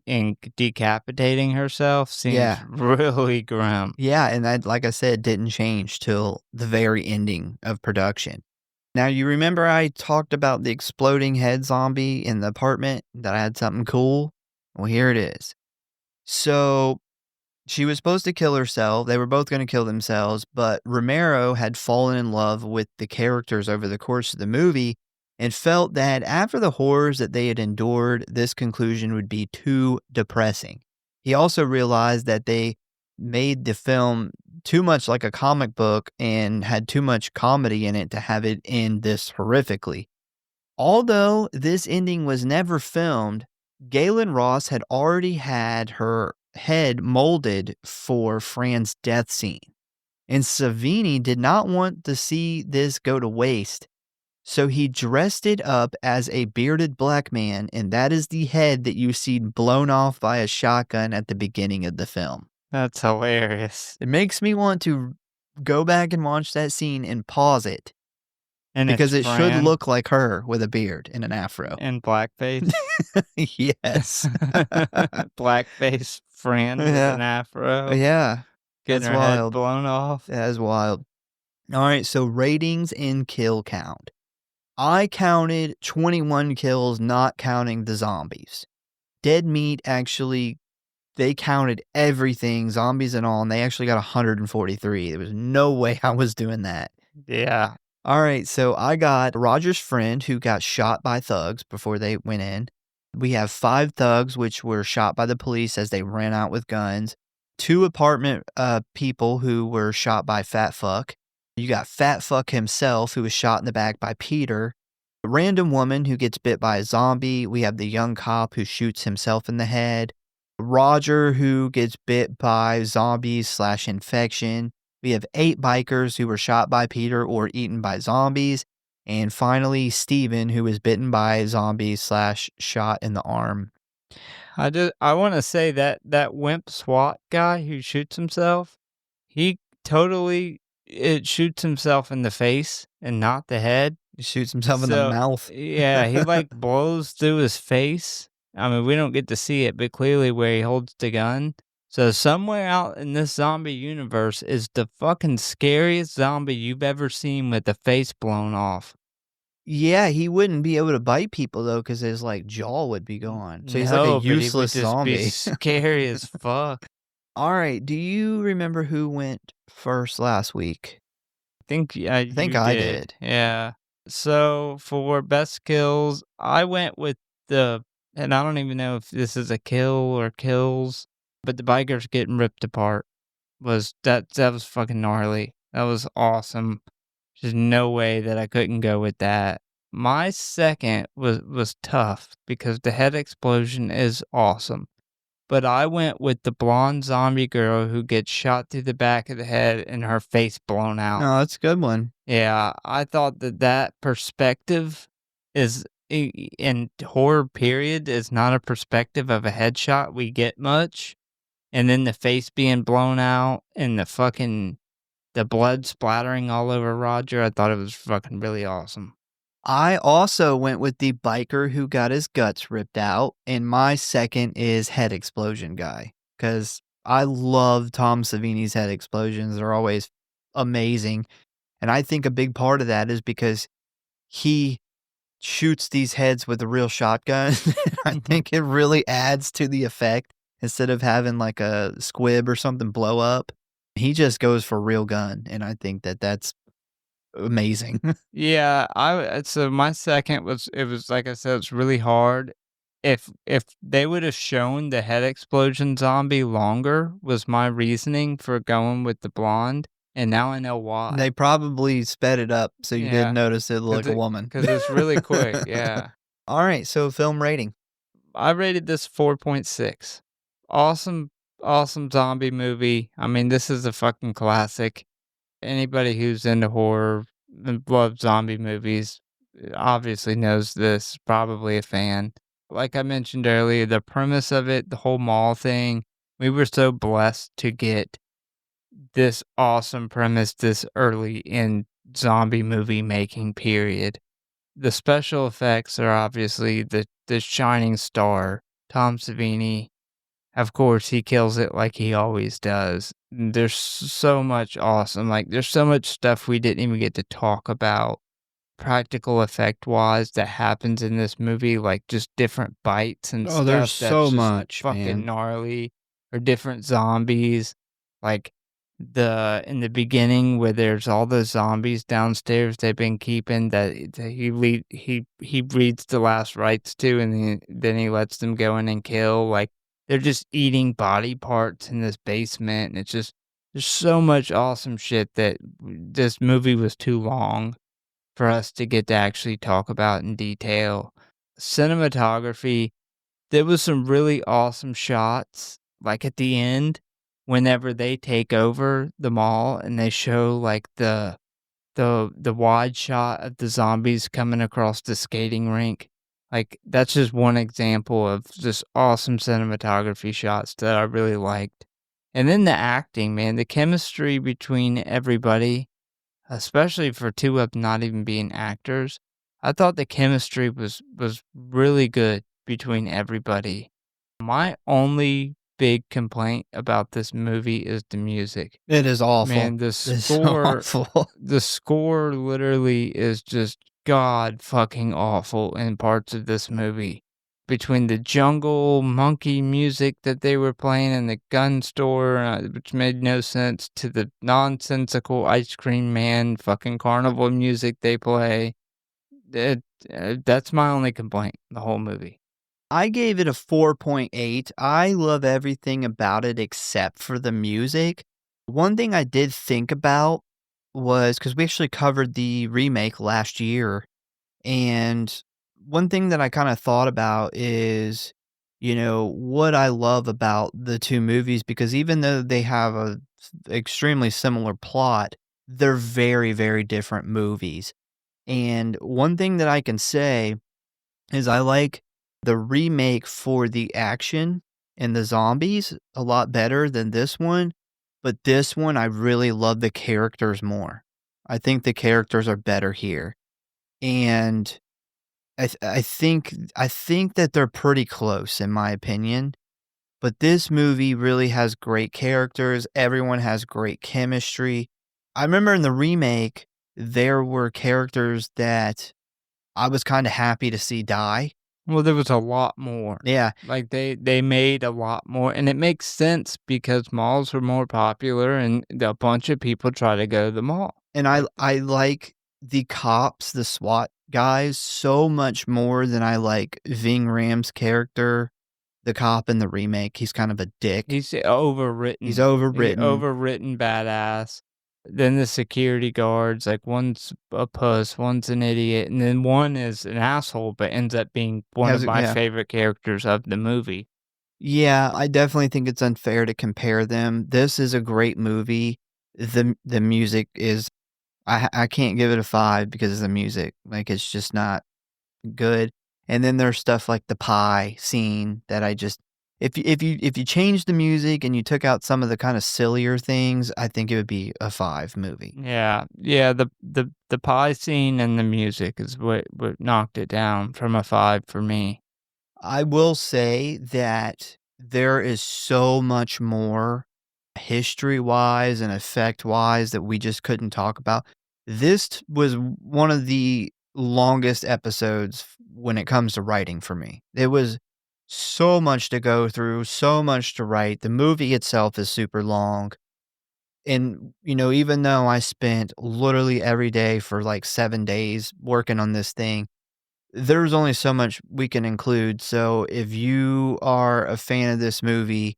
decapitating herself seems really grim. Yeah, and that, like I said, didn't change till the very ending of production. Now, you remember I talked about the exploding head zombie in the apartment, that I had something cool? Well, here it is. So she was supposed to kill herself. They were both going to kill themselves, but Romero had fallen in love with the characters over the course of the movie and felt that after the horrors that they had endured, this conclusion would be too depressing. He also realized that they made the film too much like a comic book and had too much comedy in it to have it end this horrifically. Although this ending was never filmed, Galen Ross had already had her head molded for Fran's death scene. And Savini did not want to see this go to waste, so he dressed it up as a bearded black man, and that is the head that you see blown off by a shotgun at the beginning of the film. That's hilarious. It makes me want to go back and watch that scene and pause it. And because it should Fran look like her with a beard and an afro. and blackface. Yes. Blackface Fran with an afro. Yeah. Getting That's her head wild. blown off. That is wild. All right, so ratings and kill count. I counted 21 kills, not counting the zombies. Dead Meat actually, they counted everything, zombies and all, and they actually got 143. There was no way I was doing that. Yeah. All right, so I got Roger's friend who got shot by thugs before they went in. We have 5 thugs which were shot by the police as they ran out with guns. 2 apartment people who were shot by Fat Fuck. You got Fat Fuck himself who was shot in the back by Peter. A random woman who gets bit by a zombie. We have the young cop who shoots himself in the head. Roger who gets bit by zombies/infection. We have 8 bikers who were shot by Peter or eaten by zombies. And finally, Steven, who was bitten by a zombie / shot in the arm. I want to say that that wimp SWAT guy who shoots himself, he totally it shoots himself in the face and not the head. He shoots himself in the So mouth. yeah, he like blows through his face. I mean, we don't get to see it, but clearly where he holds the gun. So somewhere out in this zombie universe is the fucking scariest zombie you've ever seen with the face blown off. Yeah, he wouldn't be able to bite people though, because his like jaw would be gone. So he's like a No, but he would useless just be zombie. scary as fuck. All right, do you remember who went first last week? I think you I did. did. Yeah. So for best kills, I went with and I don't even know if this is a kill or kills, but the bikers getting ripped apart that was fucking gnarly. That was awesome. There's no way that I couldn't go with that. My second was tough because the head explosion is awesome. But I went with the blonde zombie girl who gets shot through the back of the head and her face blown out. No, that's a good one. Yeah, I thought that perspective is in horror period is not a perspective of a headshot we get much. And then the face being blown out and the blood splattering all over Roger, I thought it was fucking really awesome. I also went with the biker who got his guts ripped out, and my second is head explosion guy, because I love Tom Savini's head explosions. They're always amazing, and I think a big part of that is because he shoots these heads with a real shotgun. I think it really adds to the effect instead of having like a squib or something blow up. He just goes for real gun, and I think that that's amazing. Yeah, so my second was it was like I said, it's really hard. If they would have shown the head explosion zombie longer was my reasoning for going with the blonde, and now I know why. They probably sped it up so you didn't Yeah, notice it looked like a woman. because it's really quick. Yeah, All right, so film rating. I rated this 4.6. Awesome, awesome zombie movie. I mean, this is a fucking classic. Anybody who's into horror and loves zombie movies obviously knows this, probably a fan. Like I mentioned earlier, the premise of it, the whole mall thing, we were so blessed to get this awesome premise this early in zombie movie making period. The special effects are obviously the shining star, Tom Savini. Of course, he kills it like he always does. There's so much awesome, like, there's so much stuff we didn't even get to talk about practical effect wise that happens in this movie, like just different bites and Oh, there's stuff that's so just much, fucking man. gnarly, or different zombies. Like in the beginning where there's all those zombies downstairs they've been keeping that he reads the last rites to, and then he lets them go in and kill. Like they're just eating body parts in this basement, and it's just there's so much awesome shit that this movie was too long for us to get to actually talk about in detail. Cinematography, there was some really awesome shots, like at the end, whenever they take over the mall and they show like the wide shot of the zombies coming across the skating rink. Like that's just one example of just awesome cinematography shots that I really liked. And then the acting, man, the chemistry between everybody, especially for two of them not even being actors. I thought the chemistry was really good between everybody. My only big complaint about this movie is the music. It is awful. Man, It's so awful. the score literally is just god fucking awful in parts of this movie. Between the jungle monkey music that they were playing in the gun store, which made no sense, to the nonsensical ice cream man fucking carnival music they play, that's my only complaint, the whole movie. I gave it a 4.8. I love everything about it except for the music. One thing I did think about was because we actually covered the remake last year, and one thing that I kind of thought about is, what I love about the two movies, because even though they have a extremely similar plot, they're very, very different movies. And one thing that I can say is I like the remake for the action and the zombies a lot better than this one, but this one, I really love the characters more. I think the characters are better here, and I think that they're pretty close in my opinion, but this movie really has great characters, everyone has great chemistry. I remember in the remake, there were characters that I was kinda happy to see die. Well, there was a lot more. Yeah, Like, they made a lot more, and it makes sense because malls were more popular and a bunch of people try to go to the mall. and I like the cops, the SWAT guys, so much more than I like Ving Rhames' character, the cop in the remake. He's kind of a dick. He's overwritten. He's overwritten. Overwritten badass. Then the security guards, like, one's a puss, one's an idiot, and then one is an asshole, but ends up being one Has of it my yeah. favorite characters of the movie. Yeah, I definitely think it's unfair to compare them. This is a great movie. The music is I can't give it a 5 because of the music. Like, it's just not good. And then there's stuff like the pie scene that I just if you changed the music and you took out some of the kinda sillier things, I think it would be a 5 movie. Yeah, yeah, the pie scene and the music is what knocked it down from a 5 for me. I will say that there is so much more history-wise and effect-wise that we just couldn't talk about. This was one of the longest episodes when it comes to writing for me. It was so much to go through, so much to write. The movie itself is super long. And, even though I spent literally every day for like 7 days working on this thing, there's only so much we can include. So if you are a fan of this movie,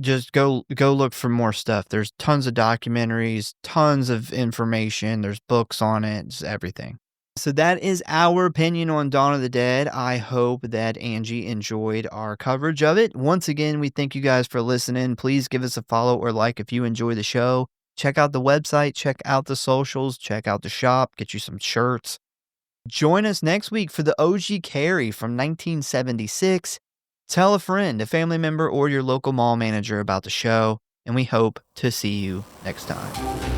just go look for more stuff. There's tons of documentaries, tons of information. There's books on it, just everything. So that is our opinion on Dawn of the Dead. I hope that Angie enjoyed our coverage of it. Once again, we thank you guys for listening. Please give us a follow or like if you enjoy the show. Check out the website, check out the socials, check out the shop, get you some shirts. Join us next week for the OG Carrie from 1976. Tell a friend, a family member, or your local mall manager about the show, and we hope to see you next time.